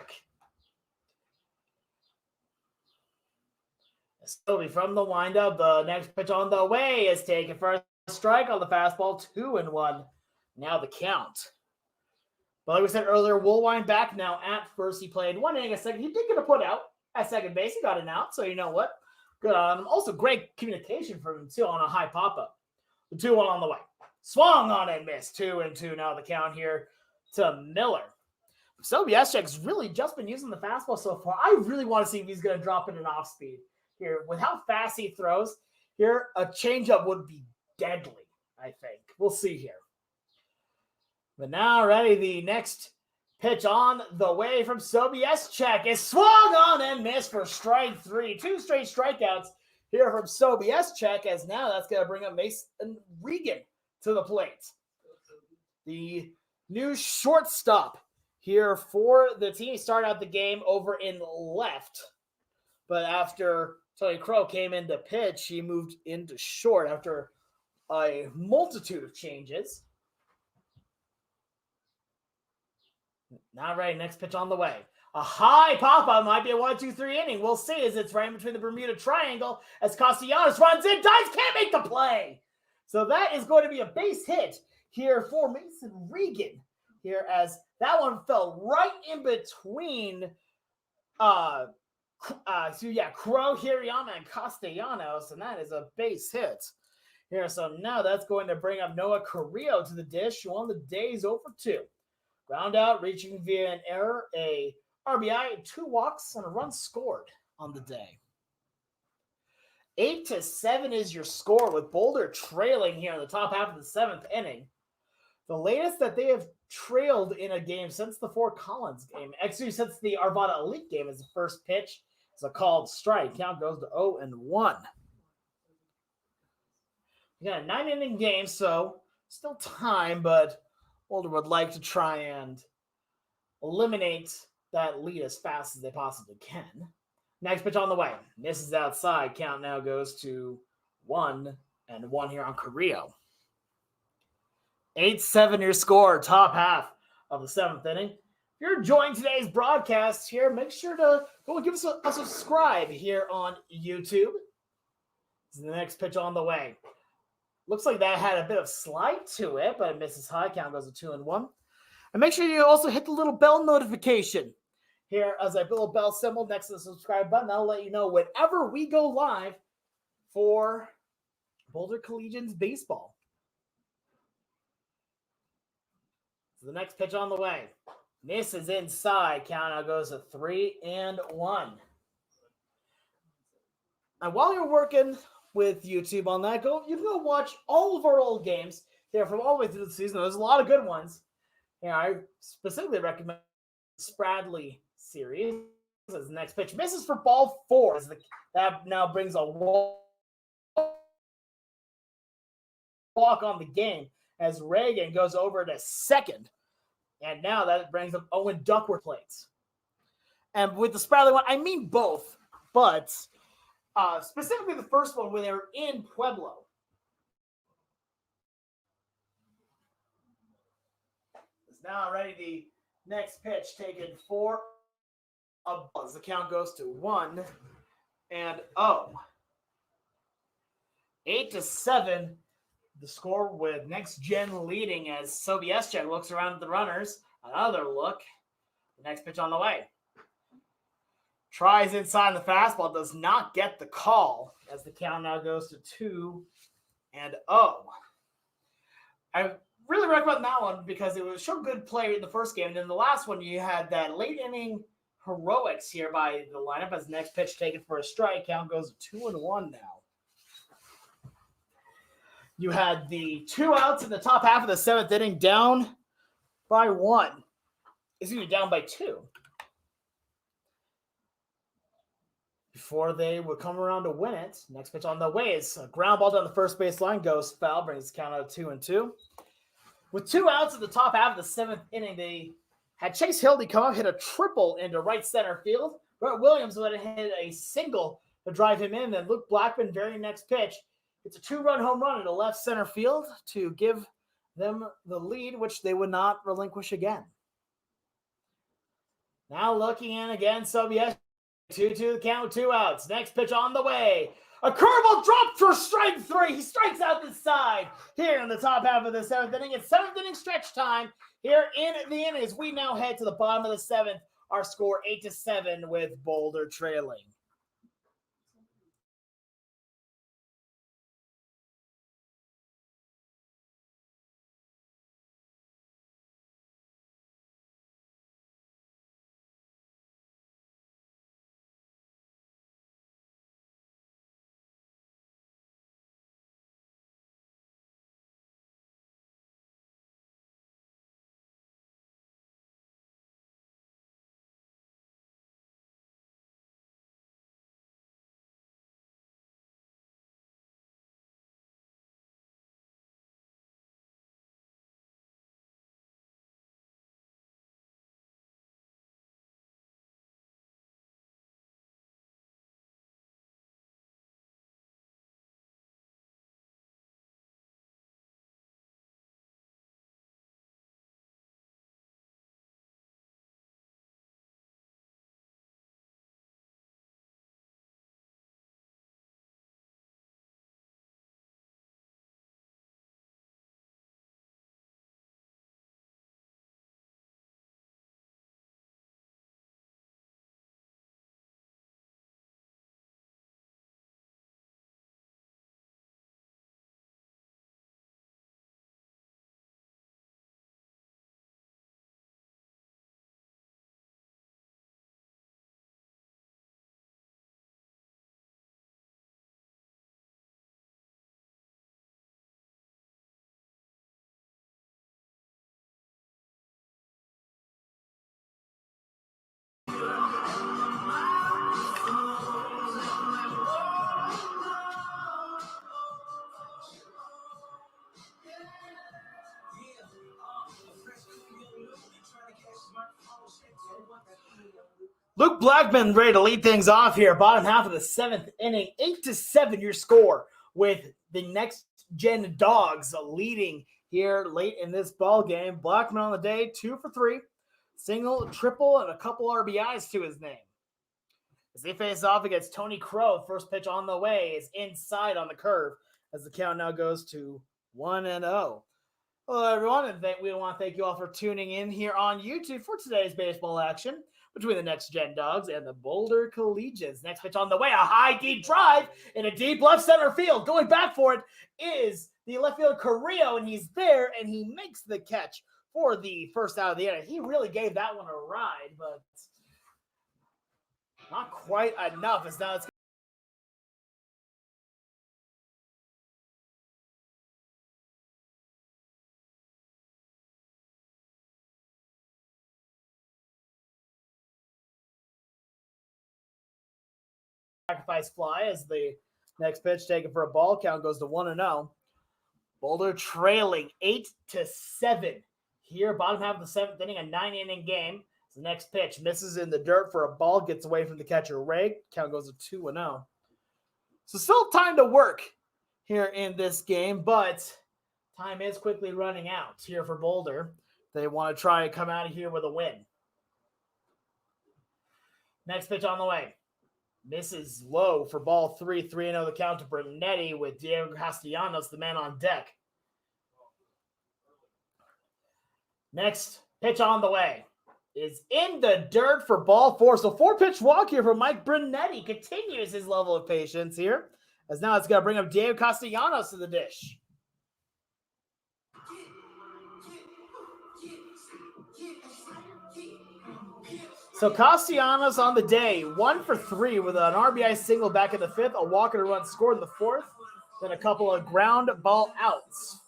S1: Sobey from the windup. The next pitch on the way is taken for a strike on the fastball. 2-1. Now the count. But like we said earlier, Woolwine back now at first. He played 1 inning, a second. He did get a put out at second base. He got an out, so you know what? Good on him. Also, great communication from him, too, on a high pop-up. The 2-1 on the way. Swung on and missed. 2-2 now the count here to Miller. Sobieschek's really just been using the fastball so far. I really want to see if he's going to drop it in off speed here. With how fast he throws here, a changeup would be deadly, I think. We'll see here. But now ready, the next pitch on the way from Sobieschek is swung on and missed for strike 3. 2 straight strikeouts here from Sobieschek, as now that's going to bring up Mason Regan to the plate. The new shortstop here for the team. He started out the game over in left, but after Tony Crow came in to pitch, he moved into short after a multitude of changes. Not ready. Next pitch on the way. A high pop-up might be a 1-2-3 inning. We'll see as it's right in between the Bermuda Triangle as Castellanos runs in, dives, can't make the play. So that is going to be a base hit here for Mason Regan here, as that one fell right in between Crow, Hirayama, and Castellanos, and that is a base hit here. So now that's going to bring up Noah Carrillo to the dish on the day's 0-for-2. Ground out, reaching via an error, a RBI, 2 walks, and a run scored on the day. 8-7 is your score, with Boulder trailing here in the top half of the 7th inning. The latest that they have trailed in a game since the Fort Collins game, actually since the Arvada Elite game, is the first pitch. It's a called strike. Count goes to 0-1. We got a 9-inning game, so still time, but Boulder would like to try and eliminate that lead as fast as they possibly can. Next pitch on the way. Misses outside. Count now goes to 1-1 here on Carrillo. 8-7 your score, top half of the seventh inning. If you're enjoying today's broadcast here, make sure to go and give us a subscribe here on YouTube. This is the next pitch on the way. Looks like that had a bit of slide to it, but it misses high. Count goes to 2-1. And make sure you also hit the little bell notification here as I put a bell symbol next to the subscribe button. That'll let you know whenever we go live for Boulder Collegians baseball. So the next pitch on the way. Misses inside. Count now goes to 3-1. And while you're working with YouTube on that, you can go watch all of our old games here from all the way through the season. There's a lot of good ones. I specifically recommend the Spradley series. As the next pitch misses for ball 4. That now brings a walk on the game as Reagan goes over to second. And now that brings up Owen Duckworth plates. And with the Spradley one, I mean both, but specifically the first one when they were in Pueblo. Is now ready. The next pitch taken for a buzz. The count goes to 1-0. 8-7. The score with Next Gen leading as Sobieschek looks around at the runners. Another look. The next pitch on the way. Tries inside the fastball. Does not get the call as the count now goes to 2-0. I really recommend that one because it was so good play in the first game. And then the last one, you had that late inning heroics here by the lineup as the next pitch taken for a strike. Count goes to 2-1 now. You had the 2 outs in the top half of the seventh inning, down by 1. Down by 2. Before they would come around to win it. Next pitch on the way is a ground ball down the first base line, goes foul, brings the count out of 2-2. With 2 outs in the top half of the seventh inning, they had Chase Hildy come up, hit a triple into right center field. Brett Williams would have hit a single to drive him in. Then Luke Blackman, very next pitch, it's a 2-run home run into left center field to give them the lead, which they would not relinquish again. Now looking in again, Sobieschek, 2-2 the count with 2 outs. Next pitch on the way. A curveball dropped for strike 3. He strikes out the side here in the top half of the seventh inning. It's seventh inning stretch time here in the inning as we now head to the bottom of the seventh. Our score 8-7 with Boulder trailing. Luke Blackman ready to lead things off here. Bottom half of the 7th inning, 8-7 your score, with the next gen Dawgs leading here late in this ball game. Blackman on the day, 2 for 3, single, triple, and a couple RBIs to his name. As they face off against Tony Crow, first pitch on the way is inside on the curve as the count now goes to 1-0. Hello, everyone, and we want to thank you all for tuning in here on YouTube for today's baseball action between the Next Gen Dawgs and the Boulder Collegians. Next pitch on the way, a high, deep drive in a deep left center field. Going back for it is the left fielder Carrillo, and he's there, and he makes the catch for the first out of the inning. He really gave that one a ride, but not quite enough. As now it's sacrifice fly as the next pitch taken for a ball. Count goes to 1-0. Boulder trailing 8-7 here. Bottom half of the 7th inning, a 9-inning game. The next pitch misses in the dirt for a ball, gets away from the catcher Ray. Count goes to 2-0. So still time to work here in this game, but time is quickly running out here for Boulder. They want to try and come out of here with a win. Next pitch on the way. Misses low for ball 3, 3-0 the count to Brunetti with Diego Castellanos, the man on deck. Next pitch on the way is in the dirt for ball 4. So 4-pitch walk here from Mike Brunetti continues his level of patience here, as now it's going to bring up Diego Castellanos to the dish. So Castellanos on the day, 1 for 3 with an RBI single back in the 5th, a walk and a run scored in the 4th, then a couple of ground ball outs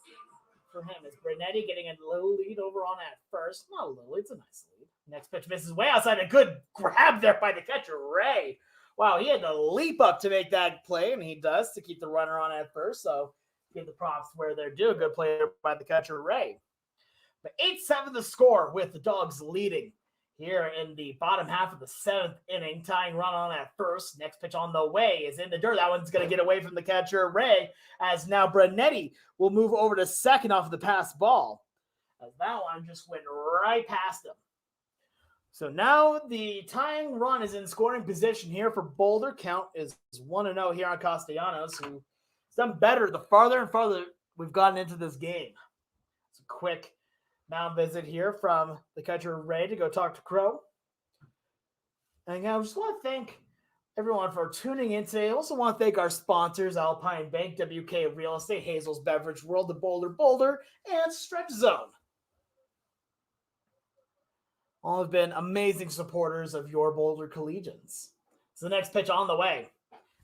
S1: for him. Is Brunetti getting a little lead over on at first? Not a little, it's a nice lead. Next pitch misses way outside, a good grab there by the catcher, Ray. Wow, he had to leap up to make that play, and he does to keep the runner on at first, so give the props where they're due. Good play by the catcher, Ray. But 8-7 the score with the Dawgs leading here in the bottom half of the 7th inning, tying run on at first. Next pitch on the way is in the dirt. That one's going to get away from the catcher, Ray, as now Brunetti will move over to second off of the pass ball, as that one just went right past him. So now the tying run is in scoring position here for Boulder. Count is 1-0 here on Castellanos, who's done better the farther and farther we've gotten into this game. It's a quick mound visit here from the catcher Ray to go talk to Crow. And I just want to thank everyone for tuning in today. I also want to thank our sponsors, Alpine Bank, WK Real Estate, Hazel's Beverage World, the Boulder, and Stretch Zone. All have been amazing supporters of your Boulder Collegians. So the next pitch on the way.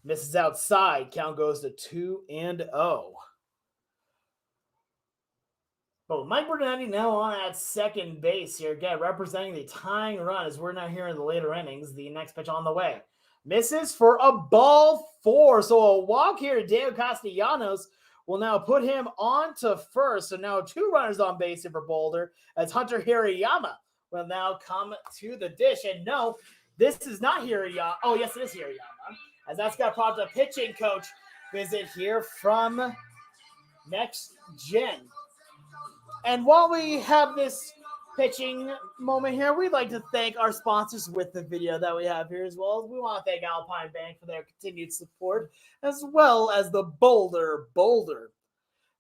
S1: Misses outside. Count goes to 2-0. But Mike Brunetti now on at second base here, again, representing the tying run as we're now here in the later innings. The next pitch on the way. Misses for a ball 4. So a walk here to Diego Castellanos will now put him on to first. So now 2 runners on base here for Boulder as Hunter Hirayama will now come to the dish. And no, this is not Hirayama. Oh, yes, it is Hirayama. As that's got prompted a pitching coach visit here from Next Gen. And while we have this pitching moment here, we'd like to thank our sponsors with the video that we have here as well. We want to thank Alpine Bank for their continued support, as well as the Boulder.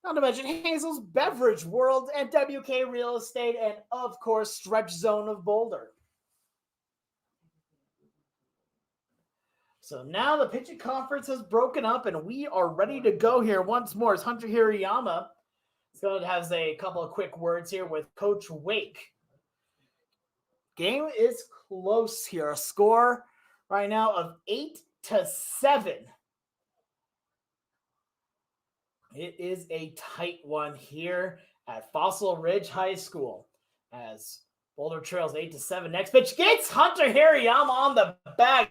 S1: Not to mention Hazel's Beverage World and WK Real Estate, and of course, Stretch Zone of Boulder. So now the pitching conference has broken up, and we are ready to go here once more as Hunter Hirayama so it has a couple of quick words here with Coach Wake. Game is close here. A score right now of 8-7. It is a tight one here at Fossil Ridge High School as Boulder trails 8-7. Next pitch gets Hunter Hirayama on the bag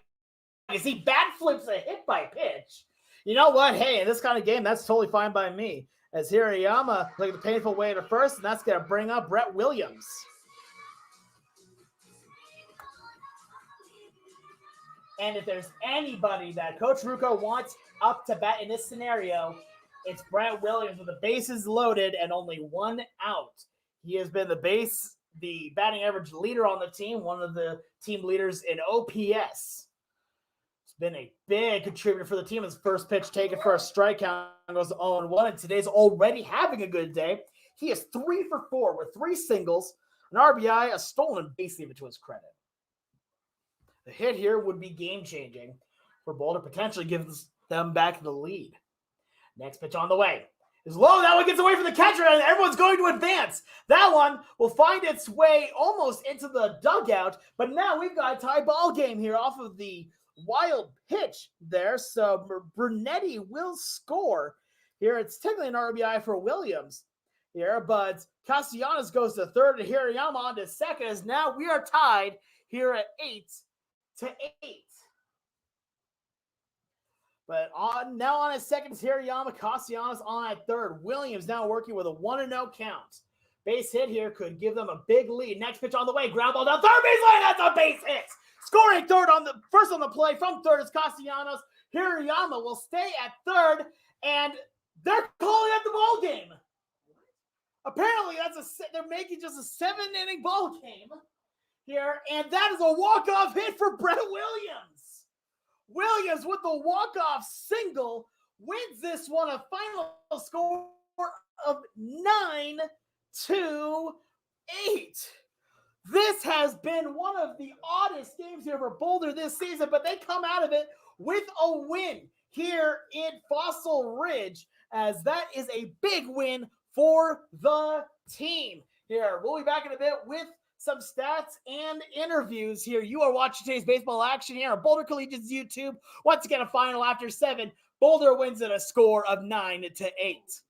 S1: as he bat flips a hit by pitch. You know what? Hey, in this kind of game, that's totally fine by me. As Hirayama took the painful way to first, and that's going to bring up Brett Williams. And if there's anybody that Coach Rucco wants up to bat in this scenario, it's Brett Williams with the bases loaded and only one out. He has been the batting average leader on the team, one of the team leaders in OPS. It's been a big contributor for the team. His first pitch taken for a strikeout goes 0-1, and today's already having a good day. He is 3 for 4 with 3 singles, an RBI, a stolen base, even to his credit. The hit here would be game-changing for Boulder, potentially gives them back the lead. Next pitch on the way is low. That one gets away from the catcher, and everyone's going to advance. That one will find its way almost into the dugout, but now we've got a tie ball game here off of the wild pitch there. So Brunetti will score here. It's technically an RBI for Williams here, but Castellanos goes to third, and Hirayama on to second, as now we are tied here at 8-8. But now on his second, Hirayama, Castellanos on at third. Williams now working with a 1-0 count. Base hit here could give them a big lead. Next pitch on the way, ground ball down third baseline. That's a base hit. Scoring first on the play from third is Castellanos. Hirayama will stay at third, and they're calling it the ball game. Apparently, they're making just a 7-inning ball game here, and that is a walk-off hit for Brett Williams. Williams with the walk-off single wins this one, a final score of 9-8. This has been one of the oddest games here for Boulder this season, but they come out of it with a win here in Fossil Ridge, as that is a big win for the team. Here, we'll be back in a bit with some stats and interviews here. You are watching today's baseball action here on Boulder Collegians YouTube. Once again, a final after 7. Boulder wins at a score of 9-8.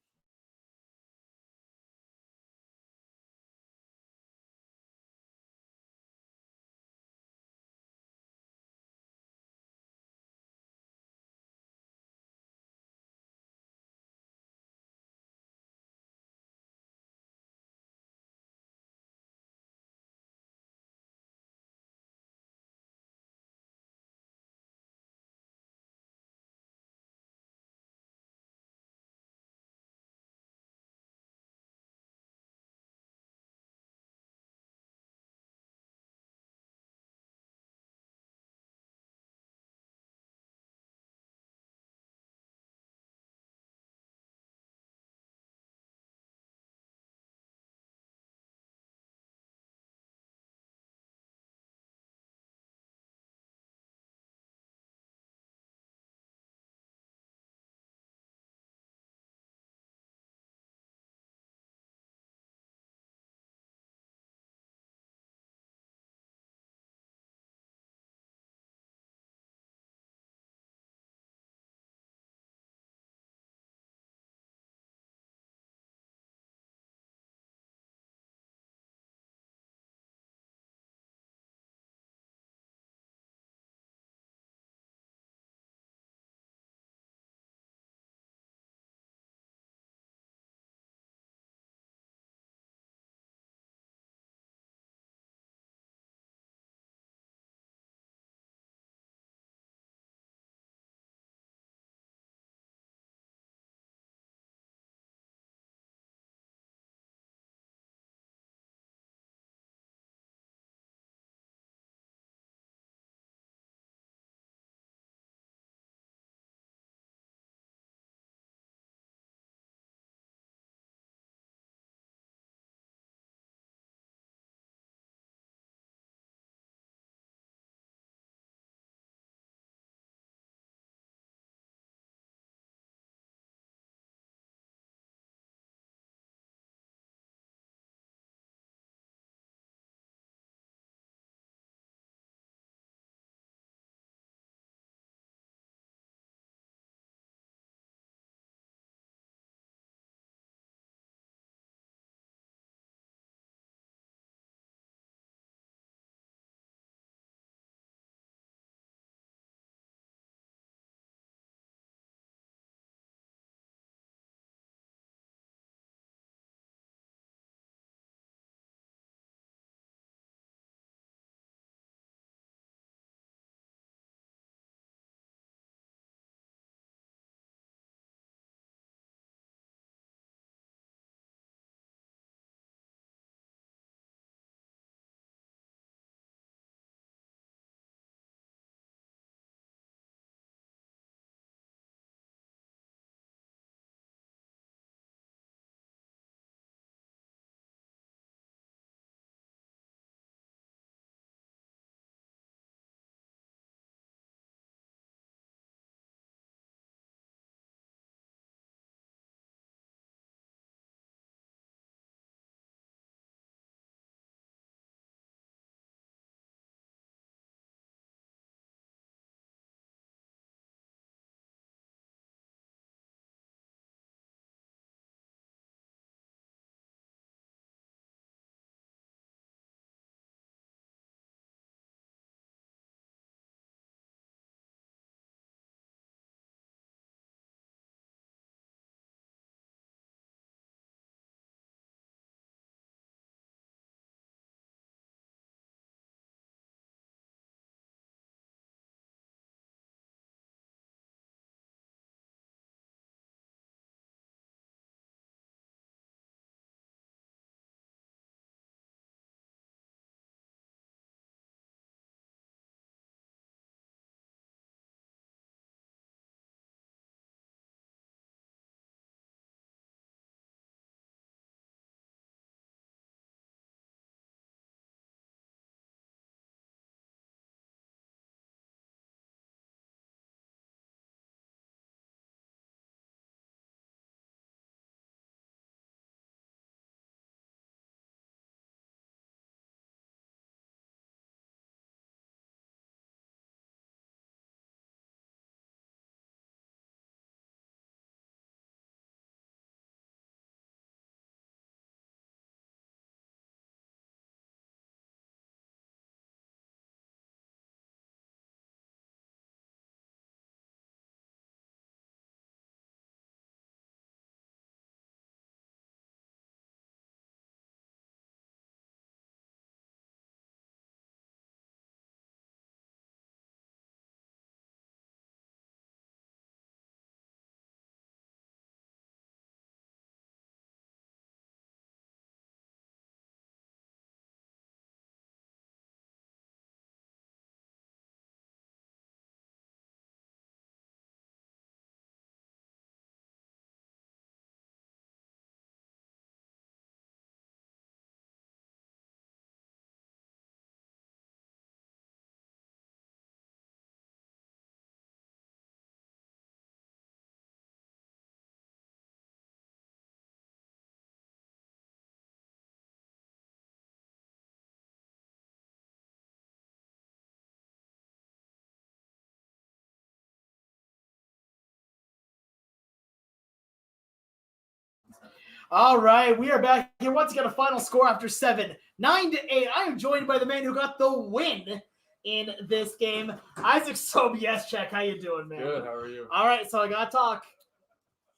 S1: All right, we are back here once again. A final score after 7, 9-8. I am joined by the man who got the win in this game, Isaac Sobieschek. How you doing, man?
S2: Good. How are you?
S1: All right, so I got to talk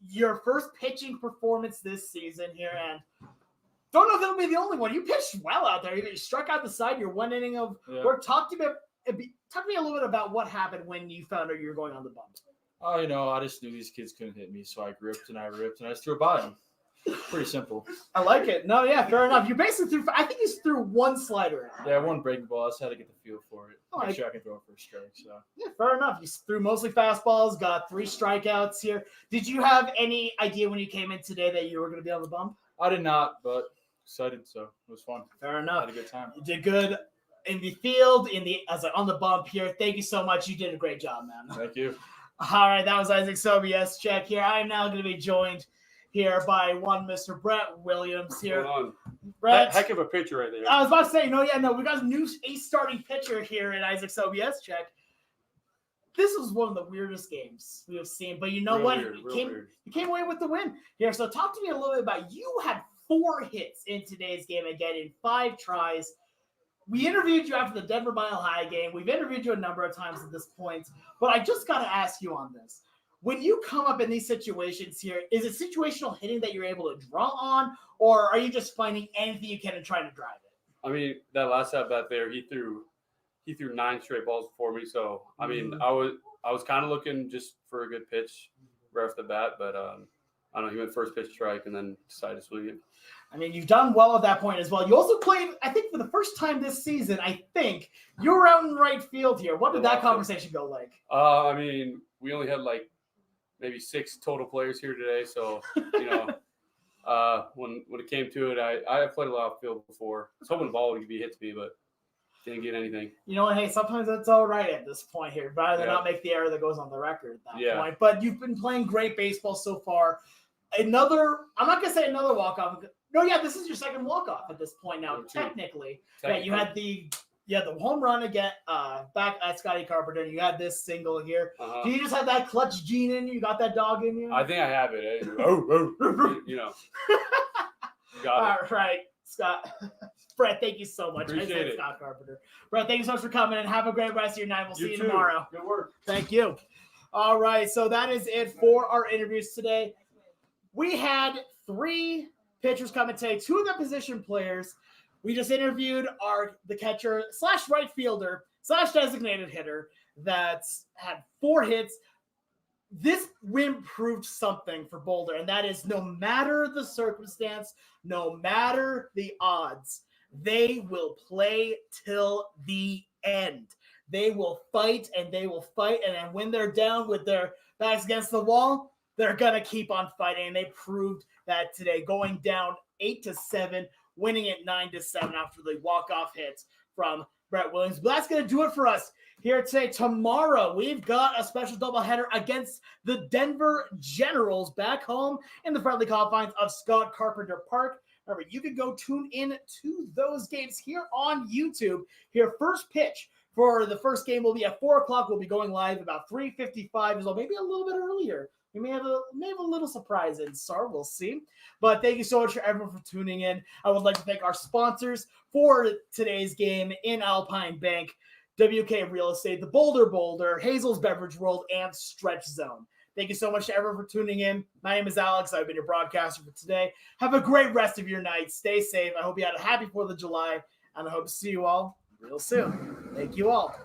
S1: your first pitching performance this season here, and don't know if that'll be the only one. You pitched well out there. You struck out the side. Your one inning of work. Talk to me a little bit about what happened when you found out you were going on the bump.
S2: Oh, I just knew these kids couldn't hit me, so I ripped and I just threw it by them. Pretty simple.
S1: I like it. No, yeah, fair enough. You basically threw. I think you threw one slider.
S2: Yeah, one breaking ball. I just had to get the feel for it. Make sure I can throw it for a strike. So
S1: yeah, fair enough. You threw mostly fastballs. Got 3 strikeouts here. Did you have any idea when you came in today that you were going to be on the bump?
S2: I did not, but excited. So it was fun.
S1: Fair enough.
S2: Had a good time.
S1: You did good in the field, on the bump here. Thank you so much. You did a great job, man.
S2: Thank you.
S1: All right, that was Isaac Sobieschek here. I am now going to be joined here by one Mr. Brett Williams here.
S3: Hold on.
S1: Brett,
S3: Heck of a pitcher right there.
S1: I was about to say, we got a new starting pitcher here in Isaac Sobieschek. This was one of the weirdest games we have seen, but you know what? You came away with the win here. So talk to me a little bit about, you had 4 hits in today's game, again, in 5 tries. We interviewed you after the Denver Mile High game. We've interviewed you a number of times at this point, but I just got to ask you on this. When you come up in these situations here, is it situational hitting that you're able to draw on, or are you just finding anything you can and trying to drive it?
S3: I mean, that last at bat there, he threw 9 straight balls before me. So I mean, I was kind of looking just for a good pitch right off the bat, but I don't know. He went first pitch strike and then decided to swing it.
S1: I mean, you've done well at that point as well. You also played, I think, for the first time this season. I think you were out in right field here. What did that conversation go like?
S3: I mean, we only had maybe 6 total players here today. So, when it came to it, I have played a lot of field before. I was hoping the ball would be hit to me, but didn't get anything.
S1: You know what? Hey, sometimes that's all right at this point here. Rather than not make the error that goes on the record at that point. But you've been playing great baseball so far. I'm not going to say another walk-off. No, yeah, this is your second walk-off at this point now, technically. Yeah, you had the home run again back at Scotty Carpenter, and you had this single here. Do you just have that clutch gene in you? You got that dog in you?
S3: I think I have it. Got it.
S1: All right, Scott. Brett, thank you so much.
S3: Appreciate it.
S1: Scott Carpenter. Brett, thank you so much for coming, and have a great rest of your night. We'll see you tomorrow.
S3: Good work.
S1: Thank you. All right, so that is it for our interviews today. We had 3 pitchers come and today, 2 of the position players. We just interviewed the catcher / right fielder / designated hitter that had 4 hits. This win proved something for Boulder, and that is no matter the circumstance, no matter the odds, they will play till the end. They will fight, and they will fight, and then when they're down with their backs against the wall, they're going to keep on fighting, and they proved that today, going down 8-7, winning it 9-7 after the walk-off hits from Brett Williams. But that's going to do it for us here today. Tomorrow, we've got a special doubleheader against the Denver Generals back home in the friendly confines of Scott Carpenter Park. Remember, you can go tune in to those games here on YouTube. Here, first pitch for the first game will be at 4 o'clock. We'll be going live about 3:55 as well, maybe a little bit earlier. We may have a little surprise in store. We'll see. But thank you so much for everyone for tuning in. I would like to thank our sponsors for today's game in Alpine Bank, WK Real Estate, the Boulder, Hazel's Beverage World, and Stretch Zone. Thank you so much to everyone for tuning in. My name is Alex. I've been your broadcaster for today. Have a great rest of your night. Stay safe. I hope you had a happy 4th of July, and I hope to see you all real soon. Thank you all.